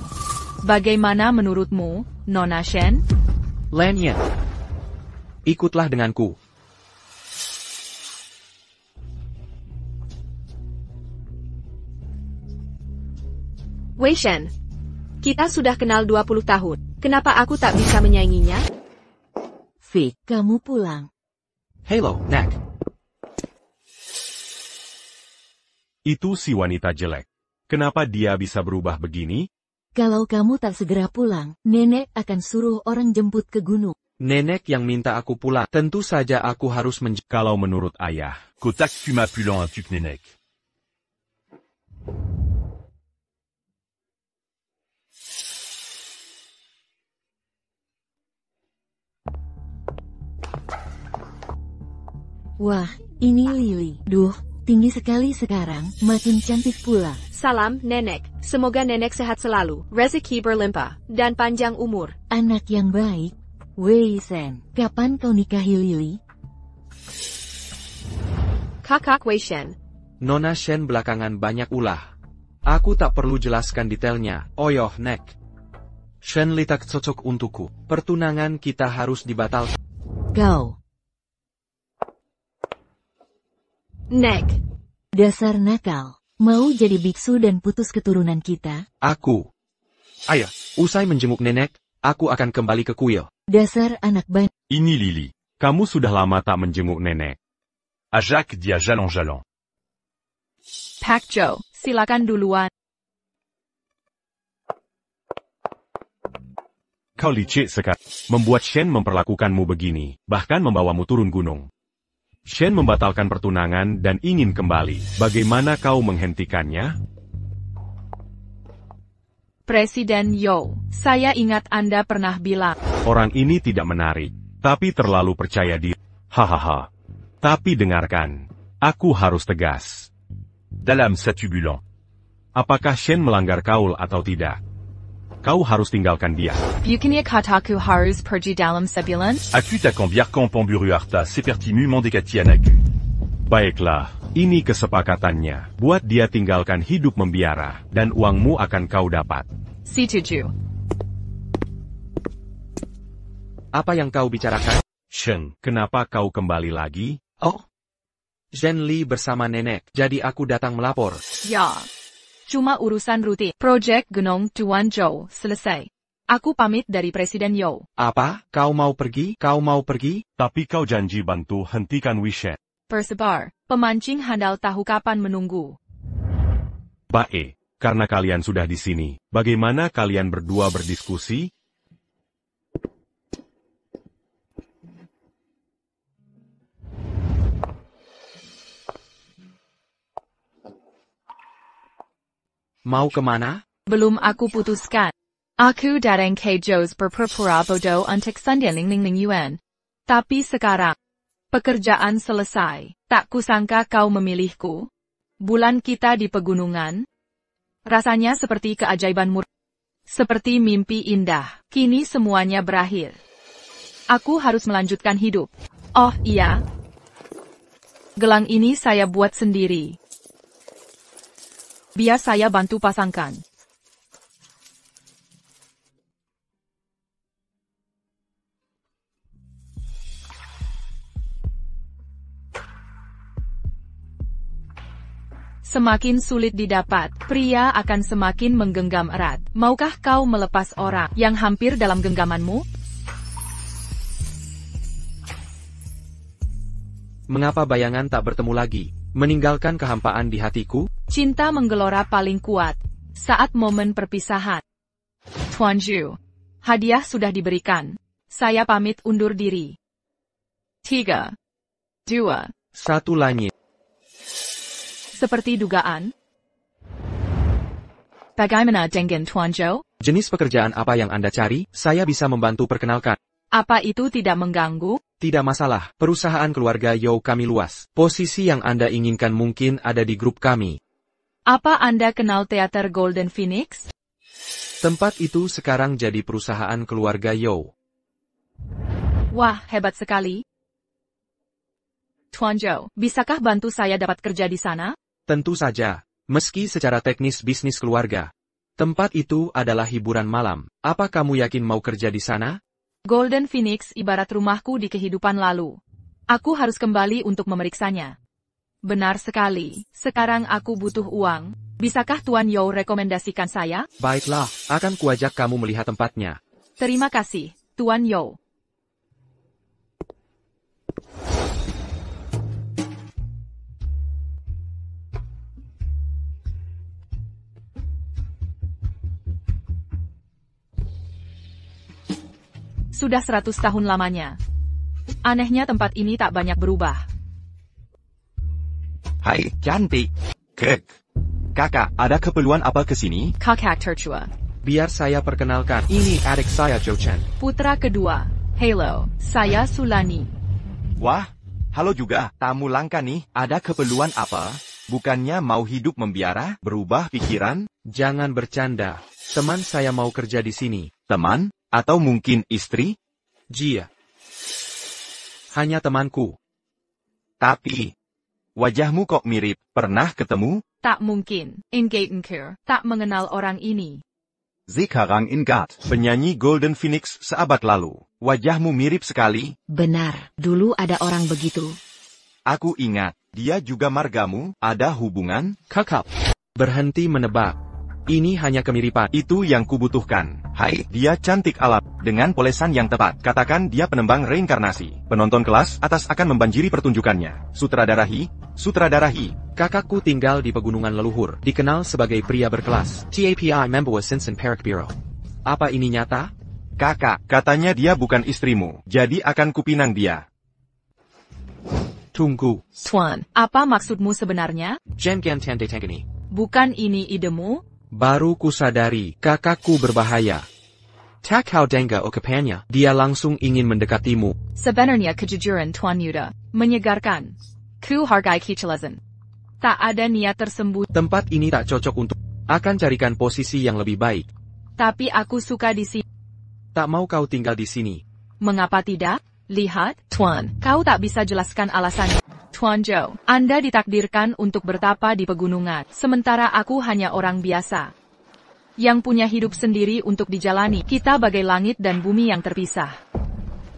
S1: Bagaimana menurutmu, Nona Shen?
S9: Lanyin. Ikutlah denganku.
S8: Wei Shen. Kita sudah kenal 20 tahun. Kenapa aku tak bisa menyainginya?
S2: Vic, kamu pulang.
S9: Halo, Nek.
S6: Itu si wanita jelek. Kenapa dia bisa berubah begini?
S2: Kalau kamu tak segera pulang, nenek akan suruh orang jemput ke gunung.
S9: Nenek yang minta aku pulang. Tentu saja aku harus
S6: Kalau menurut ayah.
S7: Kotak fuma pulant un tuc nenek.
S2: Wah, ini Lily. Duh, tinggi sekali sekarang, makin cantik pula.
S8: Salam, Nenek. Semoga Nenek sehat selalu, rezeki berlimpah, dan panjang umur.
S2: Anak yang baik. Wei Shen, kapan kau nikahi Lily?
S8: Kakak Wei Shen.
S9: Nona Shen belakangan banyak ulah. Aku tak perlu jelaskan detailnya. Oyoh, Nek. Shen Li tak cocok untukku. Pertunangan kita harus dibatalkan.
S2: Kau.
S8: Nek.
S2: Dasar nakal. Mau jadi biksu dan putus keturunan kita?
S9: Aku. Ayah, usai menjenguk nenek, aku akan kembali ke kuil.
S2: Dasar anak
S6: Ini Lily. Kamu sudah lama tak menjenguk nenek.
S7: À Jacques dit à Jalan-Jalan.
S1: Pak Zhou, silakan duluan.
S6: Kau licik sekali. Membuat Shen memperlakukanmu begini, bahkan membawamu turun gunung. Shen membatalkan pertunangan dan ingin kembali. Bagaimana kau menghentikannya?
S1: Presiden Yao, saya ingat Anda pernah bilang.
S6: Orang ini tidak menarik, tapi terlalu percaya diri. Hahaha. Tapi dengarkan, aku harus tegas.
S7: Dalam Satubulant.
S6: Apakah Shen melanggar kaul atau tidak? Kau harus tinggalkan dia.
S1: Bukannya kataku harus pergi dalam sebulan?
S7: Aku takkan biarkan pemburu harta seperti mu mendekati anakku.
S6: Baiklah, ini kesepakatannya. Buat dia tinggalkan hidup membiara, dan uangmu akan kau dapat.
S1: Setuju.
S9: Apa yang kau bicarakan?
S6: Shen, kenapa kau kembali lagi?
S9: Oh. Zhen Li bersama nenek, jadi aku datang melapor.
S1: Ya. Cuma urusan rutin. Projek Gunung Tuan Zhou selesai. Aku pamit dari Presiden Yao.
S9: Apa? Kau mau pergi? Kau mau pergi?
S6: Tapi kau janji bantu hentikan Wishen.
S1: Persebar, pemancing handal tahu kapan menunggu.
S6: Baik, karena kalian sudah di sini, bagaimana kalian berdua berdiskusi?
S9: Mau kemana?
S1: Belum aku putuskan. Aku datang ke Zhou's berpura-pura bodoh untuk Sundian Ling Yuan. Tapi sekarang, pekerjaan selesai. Tak kusangka kau memilihku. Bulan kita di pegunungan. Rasanya seperti keajaiban murni. Seperti mimpi indah. Kini semuanya berakhir. Aku harus melanjutkan hidup. Oh iya. Gelang ini saya buat sendiri. Biar saya bantu pasangkan. Semakin sulit didapat, pria akan semakin menggenggam erat. Maukah kau melepas orang yang hampir dalam genggamanmu?
S9: Mengapa bayangan tak bertemu lagi? Meninggalkan kehampaan di hatiku?
S1: Cinta menggelora paling kuat saat momen perpisahan. Tuan Zhu, hadiah sudah diberikan. Saya pamit undur diri. 3, 2,
S9: 1 Lanyin.
S1: Seperti dugaan, Bagaimana dengan Tuan Zhou?
S9: Jenis pekerjaan apa yang Anda cari? Saya bisa membantu perkenalkan.
S1: Apa itu tidak mengganggu?
S9: Tidak masalah, perusahaan keluarga Yao kami luas. Posisi yang Anda inginkan mungkin ada di grup kami.
S1: Apa Anda kenal teater Golden Phoenix?
S9: Tempat itu sekarang jadi perusahaan keluarga Yao.
S1: Wah, hebat sekali. Tuan Zhou, bisakah bantu saya dapat kerja di sana?
S9: Tentu saja, meski secara teknis bisnis keluarga. Tempat itu adalah hiburan malam. Apa kamu yakin mau kerja di sana?
S1: Golden Phoenix ibarat rumahku di kehidupan lalu. Aku harus kembali untuk memeriksanya. Benar sekali, sekarang aku butuh uang. Bisakah Tuan Yao rekomendasikan saya?
S9: Baiklah, akan kuajak kamu melihat tempatnya.
S1: Terima kasih, Tuan Yao. Sudah 100 tahun lamanya. Anehnya tempat ini tak banyak berubah.
S7: Hai, cantik. Kek. Kakak, ada keperluan apa ke sini?
S1: Kakak tertua.
S9: Biar saya perkenalkan, ini adik saya Zhou Chen.
S1: Putra kedua. Halo, saya Sulani.
S4: Wah, halo juga. Tamu langka nih, ada keperluan apa? Bukannya mau hidup membiara, berubah pikiran?
S9: Jangan bercanda. Teman saya mau kerja di sini.
S4: Teman? Atau mungkin istri?
S9: Jia. Hanya temanku.
S4: Tapi, wajahmu kok mirip, pernah ketemu?
S1: Tak mungkin, Ingatenkir tak mengenal orang ini.
S4: Sekarang Ingat, penyanyi Golden Phoenix seabad lalu. Wajahmu mirip sekali.
S2: Benar, dulu ada orang begitu.
S4: Aku ingat, dia juga margamu, ada hubungan?
S9: Kakak. Berhenti menebak. Ini hanya kemiripan.
S4: Itu yang kubutuhkan. Hai, dia cantik alat, dengan polesan yang tepat. Katakan dia penembang reinkarnasi. Penonton kelas atas akan membanjiri pertunjukannya. Sutradarahi.
S9: Kakakku tinggal di pegunungan leluhur, dikenal sebagai pria berkelas. TAPI membawa Sinsen Perak Biro. Apa ini nyata?
S4: Kakak, katanya dia bukan istrimu, jadi akan kupinang dia.
S9: Tunggu.
S1: Tuan, apa maksudmu sebenarnya?
S9: Jangan tanda tangani.
S1: Bukan ini idemu?
S9: Baru kusadari, kakakku berbahaya. Tak kau dengar ucapannya, dia langsung ingin mendekatimu.
S1: Sebenarnya kejujuran Tuan Yuda menyegarkan. Ku hargai kejelasan. Tak ada niat tersembunyi.
S9: Tempat ini tak cocok untuk. Akan carikan posisi yang lebih baik.
S1: Tapi aku suka di sini.
S9: Tak mau kau tinggal di sini.
S1: Mengapa tidak? Lihat, Tuan, kau tak bisa jelaskan alasannya. Tuan Zhou, Anda ditakdirkan untuk bertapa di pegunungan, sementara aku hanya orang biasa. Yang punya hidup sendiri untuk dijalani, kita bagai langit dan bumi yang terpisah.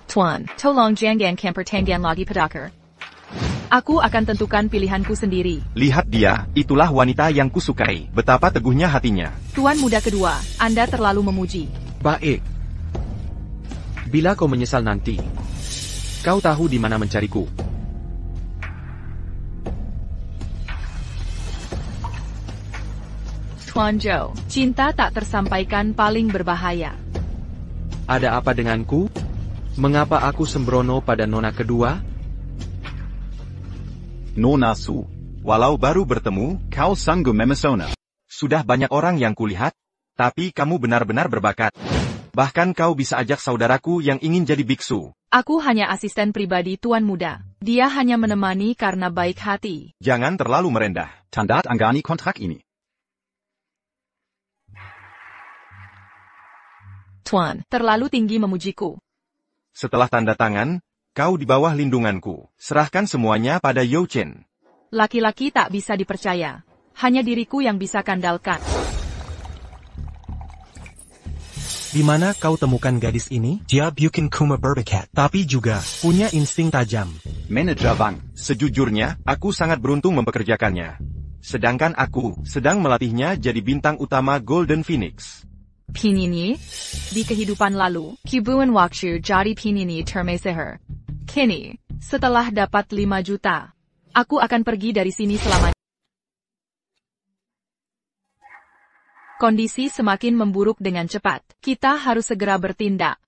S1: Tuan, tolong jangan mempertengahkan lagi pedakar. Aku akan tentukan pilihanku sendiri.
S4: Lihat dia, itulah wanita yang kusukai. Betapa teguhnya hatinya.
S1: Tuan muda kedua, Anda terlalu memuji.
S9: Baik. Bila kau menyesal nanti, kau tahu di mana mencariku.
S1: Tuan Zhou, cinta tak tersampaikan paling berbahaya.
S9: Ada apa denganku? Mengapa aku sembrono pada nona kedua?
S4: Nona Su, walau baru bertemu, kau sanggup memesona. Sudah banyak orang yang kulihat, tapi kamu benar-benar berbakat. Bahkan kau bisa ajak saudaraku yang ingin jadi biksu.
S1: Aku hanya asisten pribadi Tuan Muda. Dia hanya menemani karena baik hati.
S4: Jangan terlalu merendah.
S7: Tandat anggani kontrak ini.
S1: Tuan, terlalu tinggi memujiku.
S4: Setelah tanda tangan, kau di bawah lindunganku. Serahkan semuanya pada Yao Chen.
S1: Laki-laki tak bisa dipercaya. Hanya diriku yang bisa kandalkan.
S10: Di mana kau temukan gadis ini? Dia bukan cuma berbakat, tapi juga punya insting tajam.
S7: Manajer Wang.
S4: Sejujurnya, aku sangat beruntung mempekerjakannya. Sedangkan aku sedang melatihnya jadi bintang utama Golden Phoenix.
S1: Pinini? Di kehidupan lalu, Kibuan Waktu jadi Pinini Termeseher. Kini, setelah dapat 5 juta, aku akan pergi dari sini selamanya. Kondisi semakin memburuk dengan cepat. Kita harus segera bertindak.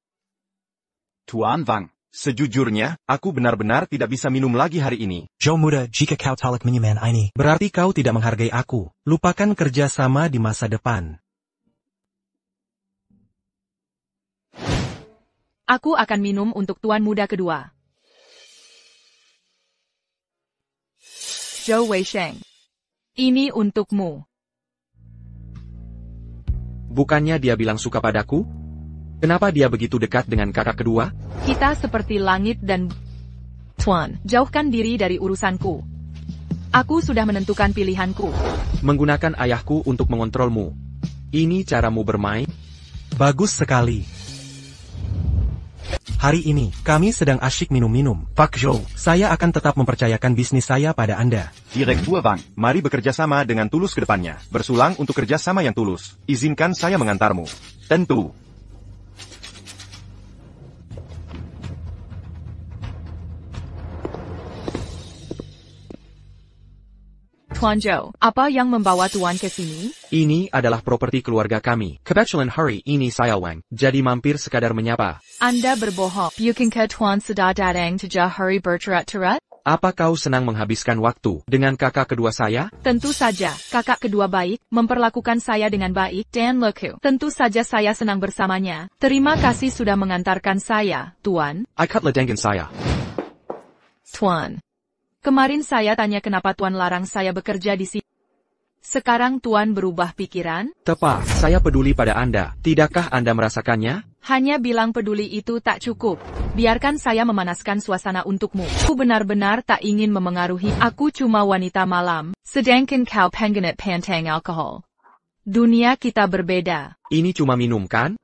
S7: Tuan Wang,
S6: Sejujurnya, aku benar-benar tidak bisa minum lagi hari ini.
S10: Joe muda, jika kau talak minuman ini, berarti kau tidak menghargai aku. Lupakan kerja sama di masa depan.
S1: Aku akan minum untuk tuan muda kedua. Zhou Weisheng. Ini untukmu.
S9: Bukannya dia bilang suka padaku? Kenapa dia begitu dekat dengan kakak kedua?
S1: Kita seperti langit dan... Tuan, jauhkan diri dari urusanku. Aku sudah menentukan pilihanku.
S9: Menggunakan ayahku untuk mengontrolmu. Ini caramu bermain?
S10: Bagus sekali. Hari ini, kami sedang asyik minum-minum. Pak Zhou, saya akan tetap mempercayakan bisnis saya pada Anda.
S6: Direktur Wang, mari bekerja sama dengan tulus ke depannya. Bersulang untuk kerja sama yang tulus. Izinkan saya mengantarmu. Tentu.
S1: Tuan Zhou, apa yang membawa Tuan ke sini?
S9: Ini adalah properti keluarga kami. Kebetulan hari ini saya Wang, jadi mampir sekadar menyapa.
S1: Anda berbohong. Bukankah Tuan sudah datang sejak hari berterat-terat?
S9: Apa kau senang menghabiskan waktu dengan kakak kedua saya?
S1: Tentu saja, kakak kedua baik, memperlakukan saya dengan baik, dan leku. Tentu saja saya senang bersamanya. Terima kasih sudah mengantarkan saya, Tuan.
S9: Ikatlah dengan saya.
S1: Tuan. Kemarin saya tanya kenapa Tuan larang saya bekerja di sini. Sekarang Tuan berubah pikiran?
S9: Tepat, saya peduli pada Anda. Tidakkah Anda merasakannya?
S1: Hanya bilang peduli itu tak cukup. Biarkan saya memanaskan suasana untukmu. Aku benar-benar tak ingin memengaruhi. Aku cuma wanita malam, sedangkan kau penggemar pantang alkohol. Dunia kita berbeda.
S9: Ini cuma minum kan?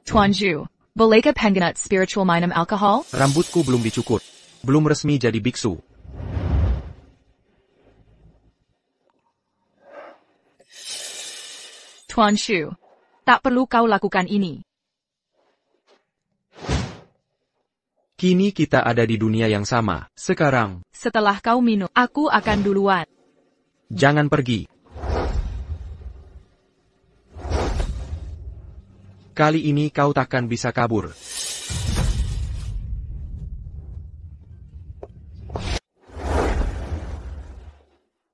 S1: Tuan Zhu, bolehkah penggemar spiritual minum alkohol?
S9: Rambutku belum dicukur. Belum resmi jadi biksu.
S1: Tuan Shu, tak perlu kau lakukan ini.
S9: Kini kita ada di dunia yang sama. Sekarang,
S1: setelah kau minum, aku akan duluan.
S9: Jangan pergi. Kali ini kau takkan bisa kabur.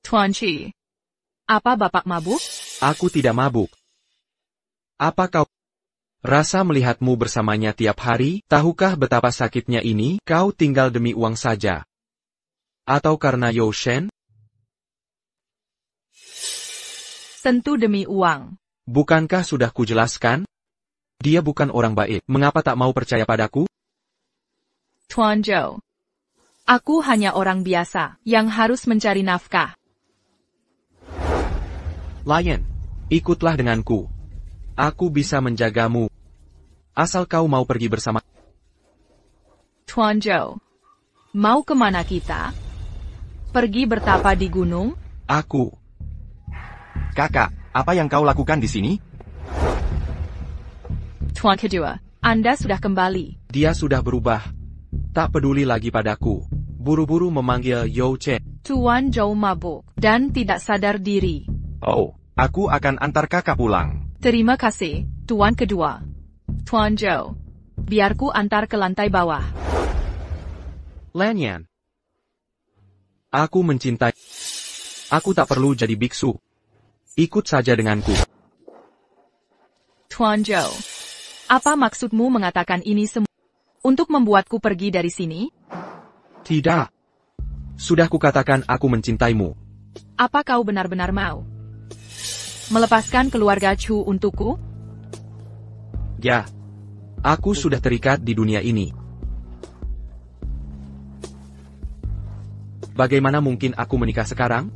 S1: Tuan Chi, apa Bapak mabuk?
S9: Aku tidak mabuk. Apa kau rasa melihatmu bersamanya tiap hari? Tahukah betapa sakitnya ini? Kau tinggal demi uang saja. Atau karena Yo Shen?
S1: Tentu demi uang.
S9: Bukankah sudah kujelaskan? Dia bukan orang baik. Mengapa tak mau percaya padaku?
S1: Tuan Zhou, aku hanya orang biasa yang harus mencari nafkah.
S9: Lion, ikutlah denganku. Aku bisa menjagamu. Asal kau mau pergi bersama.
S1: Tuan Zhou, mau kemana kita? Pergi bertapa di gunung?
S9: Aku.
S6: Kakak, apa yang kau lakukan di sini?
S1: Tuan kedua, Anda sudah kembali.
S9: Dia sudah berubah. Tak peduli lagi padaku. Buru-buru memanggil Yo Chen.
S1: Tuan Zhou mabuk dan tidak sadar diri.
S6: Oh, aku akan antar kakak pulang.
S1: Terima kasih, Tuan kedua. Tuan Zhou, biarku antar ke lantai bawah.
S9: Lanyan. Aku mencintai. Aku tak perlu jadi biksu. Ikut saja denganku.
S1: Tuan Zhou, apa maksudmu mengatakan ini semua? Untuk membuatku pergi dari sini?
S9: Tidak. Sudah kukatakan aku mencintaimu.
S1: Apa kau benar-benar mau melepaskan keluarga Chu untukku?
S9: Ya. Aku sudah terikat di dunia ini. Bagaimana mungkin aku menikah sekarang?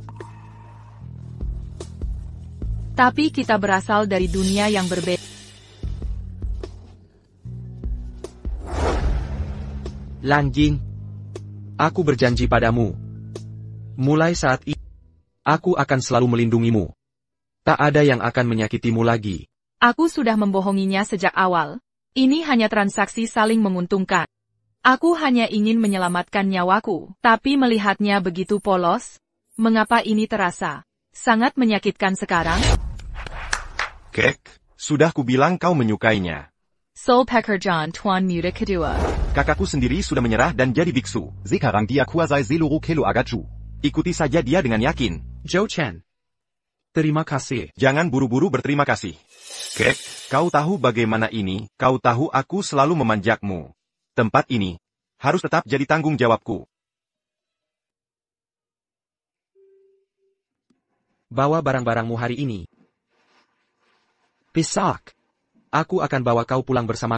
S1: Tapi kita berasal dari dunia yang berbeda.
S9: Lanjing. Aku berjanji padamu. Mulai saat ini, aku akan selalu melindungimu. Tak ada yang akan menyakitimu lagi.
S1: Aku sudah membohonginya sejak awal. Ini hanya transaksi saling menguntungkan. Aku hanya ingin menyelamatkan nyawaku, tapi melihatnya begitu polos. Mengapa ini terasa sangat menyakitkan sekarang?
S6: Kek, sudah kubilang kau menyukainya.
S1: Soul Pekerjaan Tuan Muda Kedua.
S11: Kakakku sendiri sudah menyerah dan jadi biksu.
S12: Sekarang dia kuasai seluruh Kelo Agaju.
S11: Ikuti saja dia dengan yakin.
S9: Zhou Chen. Terima kasih.
S11: Jangan buru-buru berterima kasih. Kek, kau tahu bagaimana ini, kau tahu aku selalu memanjakmu. Tempat ini harus tetap jadi tanggung jawabku.
S9: Bawa barang-barangmu hari ini. Pisak. Aku akan bawa kau pulang bersama.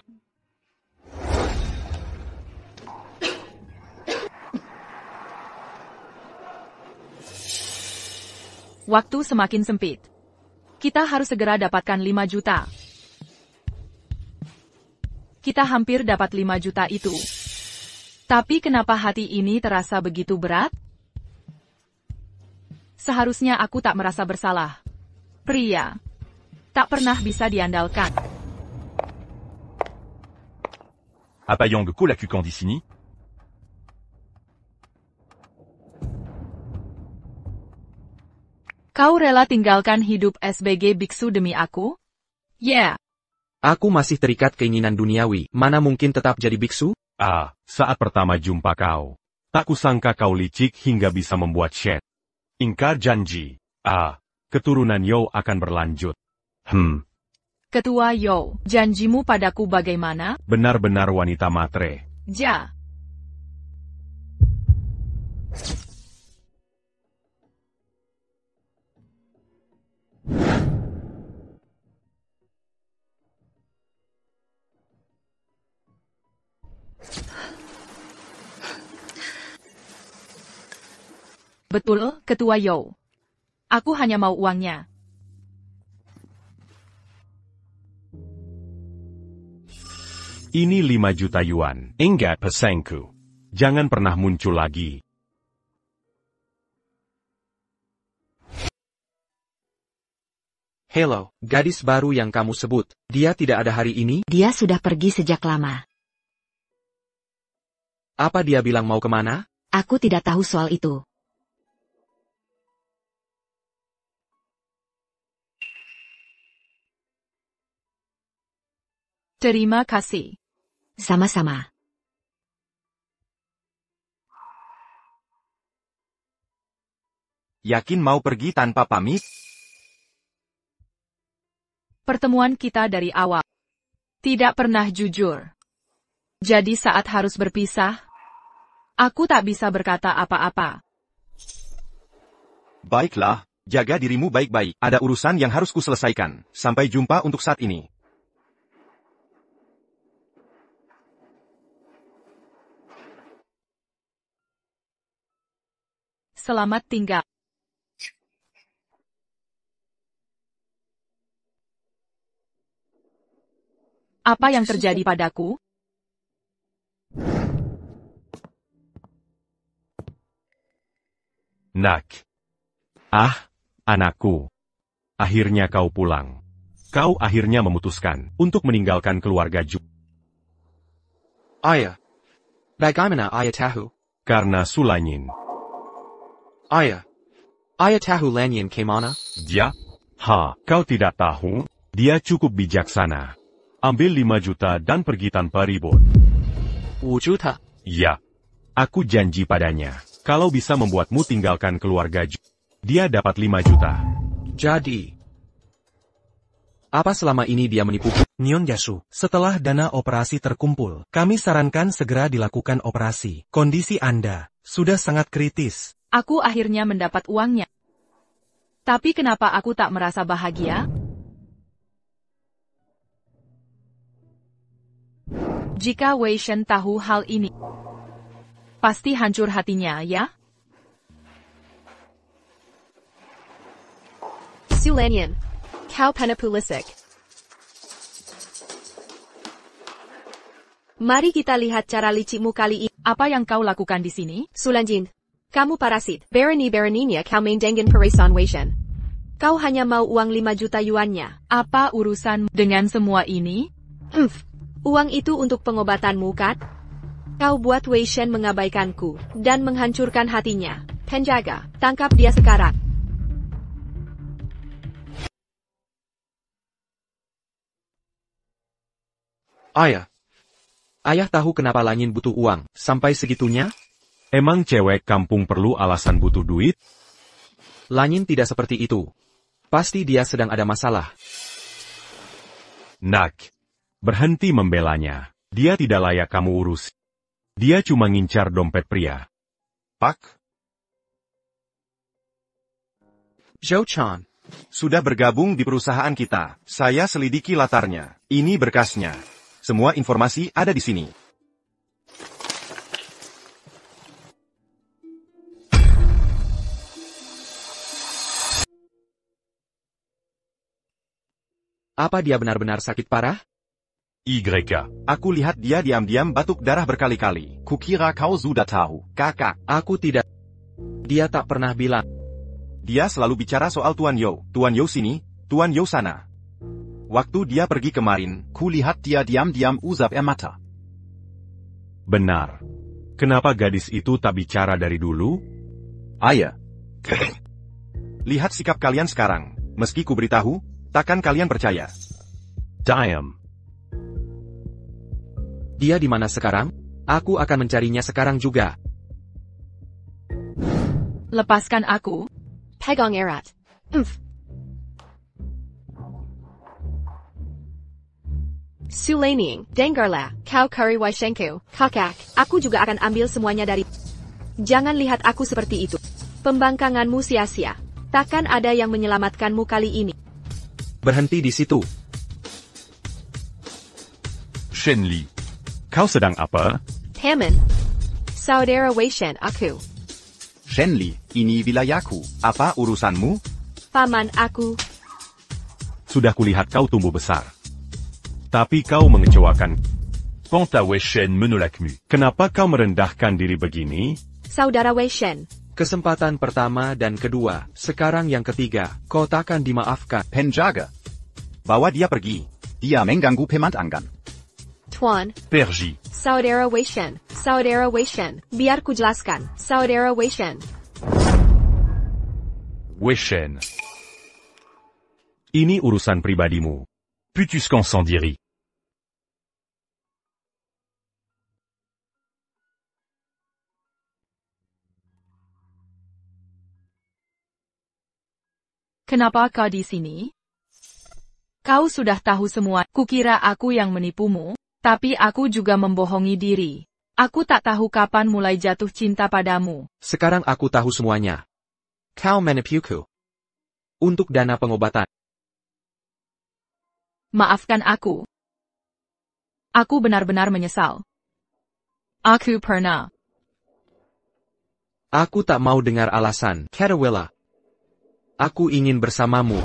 S1: Waktu semakin sempit. Kita harus segera dapatkan 5 juta. Kita hampir dapat 5 juta itu. Tapi kenapa hati ini terasa begitu berat? Seharusnya aku tak merasa bersalah. Pria. Tak pernah bisa diandalkan.
S7: Apayang Kolakukan di sini?
S1: Kau rela tinggalkan hidup SBG biksu demi aku? Yeah.
S9: Aku masih terikat keinginan duniawi. Mana mungkin tetap jadi biksu?
S6: Saat pertama jumpa kau. Tak kusangka kau licik hingga bisa membuat shed. Ingkar janji. Keturunan Yo akan berlanjut.
S1: Ketua Yo, janjimu padaku bagaimana?
S6: Benar-benar wanita matre.
S1: Ja. Betul, Ketua Yo. Aku hanya mau uangnya.
S6: Ini 5 juta yuan. Enggak pesanku. Jangan pernah muncul lagi.
S9: Hello, gadis baru yang kamu sebut. Dia tidak ada hari ini?
S2: Dia sudah pergi sejak lama.
S9: Apa dia bilang mau kemana?
S2: Aku tidak tahu soal itu.
S1: Terima kasih.
S2: Sama-sama.
S11: Yakin mau pergi tanpa pamit?
S1: Pertemuan kita dari awal tidak pernah jujur. Jadi saat harus berpisah, aku tak bisa berkata apa-apa.
S11: Baiklah, jaga dirimu baik-baik. Ada urusan yang harus kuselesaikan. Sampai jumpa untuk saat ini.
S1: Selamat tinggal. Apa yang terjadi padaku?
S6: Nak. Anakku. Akhirnya kau pulang. Kau akhirnya memutuskan untuk meninggalkan keluarga Ju.
S9: Ayah. Bagaimana ayah tahu?
S6: Karena Sulanyin.
S9: Ayah tahu Lanyin kemana?
S6: Dia? Kau tidak tahu? Dia cukup bijaksana. Ambil 5 juta dan pergi tanpa ribut.
S9: 5 juta?
S6: Ya. Aku janji padanya. Kalau bisa membuatmu tinggalkan keluarga Ju, dia dapat 5 juta.
S9: Jadi, apa selama ini dia menipu?
S10: Nyon Yasu, setelah dana operasi terkumpul, kami sarankan segera dilakukan operasi. Kondisi Anda sudah sangat kritis.
S1: Aku akhirnya mendapat uangnya. Tapi kenapa aku tak merasa bahagia? Jika Wei Shen tahu hal ini, pasti hancur hatinya, ya?
S8: Su Lanyin. Kau penapulisik. Mari kita lihat cara licikmu kali ini.
S1: Apa yang kau lakukan di sini?
S8: Sulanjin. Kamu parasit. Berani-beraninya kau main dengan Peresan Wei Shen. Kau hanya mau uang 5 juta yuannya.
S1: Apa urusan dengan semua ini?
S8: Uang itu untuk pengobatanmu, kan? Kau buat Wei Shen mengabaikanku dan menghancurkan hatinya. Penjaga, tangkap dia sekarang.
S9: Ayah tahu kenapa Lanyin butuh uang, sampai segitunya?
S6: Emang cewek kampung perlu alasan butuh duit?
S9: Lanyin tidak seperti itu. Pasti dia sedang ada masalah.
S6: Nak, berhenti membelanya. Dia tidak layak kamu urus. Dia cuma ngincar dompet pria.
S11: Pak,
S9: Zhou-chan,
S11: sudah bergabung di perusahaan kita. Saya selidiki latarnya. Ini berkasnya. Semua informasi ada di sini.
S9: apa dia benar-benar sakit parah?
S7: YK.
S11: Aku lihat dia diam-diam batuk darah berkali-kali.
S12: Kukira kau sudah tahu.
S11: Kakak,
S9: Aku tidak. Dia tak pernah bilang.
S11: dia selalu bicara soal Tuan Yo. Tuan Yo sini, Tuan Yo sana. Waktu dia pergi kemarin,
S12: Kulihat dia diam-diam usap air mata.
S6: Benar. Kenapa gadis itu tak bicara dari dulu?
S12: Ayah.
S11: lihat sikap kalian sekarang. Meski kuberitahu, takkan kalian percaya.
S6: Damn.
S9: Dia di mana sekarang? Aku akan mencarinya sekarang juga.
S1: Lepaskan aku.
S8: Pegong erat. Sulaining, Dengarla, kau Kari Waishenku, kakak, aku juga akan ambil semuanya dari... Jangan lihat aku seperti itu. Pembangkanganmu sia-sia. Takkan ada yang menyelamatkanmu kali ini.
S9: Berhenti di situ.
S7: Shenli.
S6: Kau sedang apa?
S8: Paman. Saudara Waishen aku.
S12: Shenli, ini wilayahku.
S11: Apa urusanmu?
S8: Paman aku.
S6: Sudah kulihat kau tumbuh besar. Tapi kau mengecewakan.
S7: Quant à Weishen Menolakmu.
S6: Kenapa kau merendahkan diri begini?
S8: Saudara Waishen.
S9: Kesempatan pertama dan kedua, sekarang yang ketiga, kau takkan dimaafkan.
S12: Penjaga.
S11: Bawa dia pergi.
S12: Dia mengganggu pemandangan.
S8: Tuan.
S7: Perji.
S8: Saudara Waishen. Saudara Waishen. Biar ku jelaskan. Saudara Waishen.
S7: Weishen.
S6: Ini urusan pribadimu.
S7: Putus consendiri.
S1: Kenapa kau di sini? Kau sudah tahu semua. Kukira aku yang menipumu, tapi aku juga membohongi diri. Aku tak tahu kapan mulai jatuh cinta padamu.
S9: Sekarang aku tahu semuanya. Kau menipuku. Untuk dana pengobatan.
S1: Maafkan aku. Aku benar-benar menyesal. Aku pernah.
S9: Aku tak mau dengar alasan, Katawilla. Aku ingin bersamamu.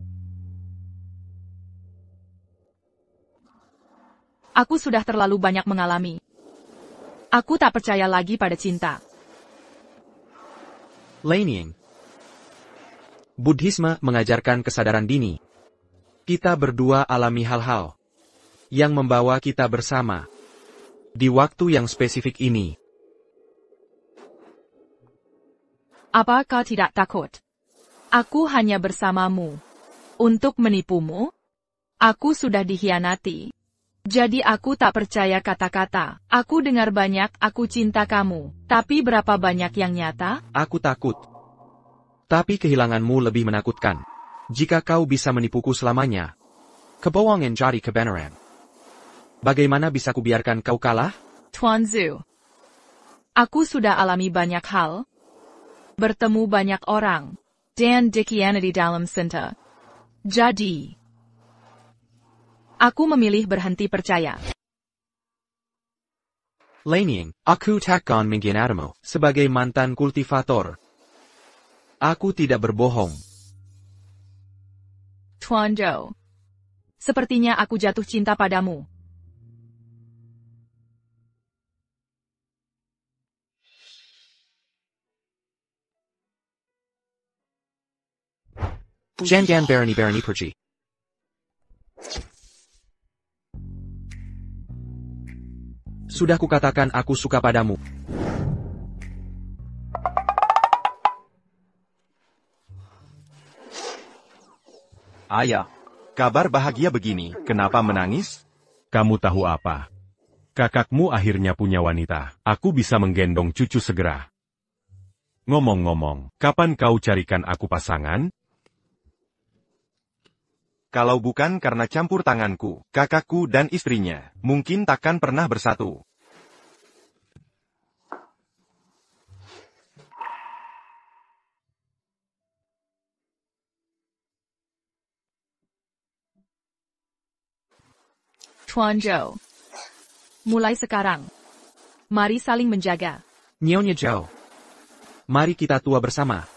S1: Aku sudah terlalu banyak mengalami. Aku tak percaya lagi pada cinta.
S9: Lanyin. Buddhisme mengajarkan kesadaran dini. Kita berdua alami hal-hal yang membawa kita bersama di waktu yang spesifik ini.
S1: Apa kau tidak takut? Aku hanya bersamamu. Untuk menipumu? Aku sudah dikhianati. Jadi aku tak percaya kata-kata. Aku dengar banyak aku cinta kamu. Tapi berapa banyak yang nyata?
S9: Aku takut. Tapi kehilanganmu lebih menakutkan. Jika kau bisa menipuku selamanya. Kebohongan jadi kebenaran. Bagaimana bisa kubiarkan kau kalah?
S1: Tuan Zhu. Aku sudah alami banyak hal. Bertemu banyak orang. Dan dikhianati dalam cinta. Jadi, aku memilih berhenti percaya.
S9: Lanyin, aku takkan mengkhianatimu. Sebagai mantan kultivator, aku tidak berbohong.
S1: Tuan Zhou. Sepertinya aku jatuh cinta padamu.
S9: Jangan berani-berani pergi. Sudah kukatakan aku suka padamu.
S11: Ayah, kabar bahagia begini, kenapa menangis?
S6: Kamu tahu apa? Kakakmu akhirnya punya wanita. Aku bisa menggendong cucu segera. Ngomong-ngomong, kapan kau carikan aku pasangan?
S11: Kalau bukan karena campur tanganku, kakakku dan istrinya, mungkin takkan pernah bersatu.
S1: Tuan Zhou. Mulai sekarang, mari saling menjaga.
S9: Nyonya Zhou. Mari kita tua bersama.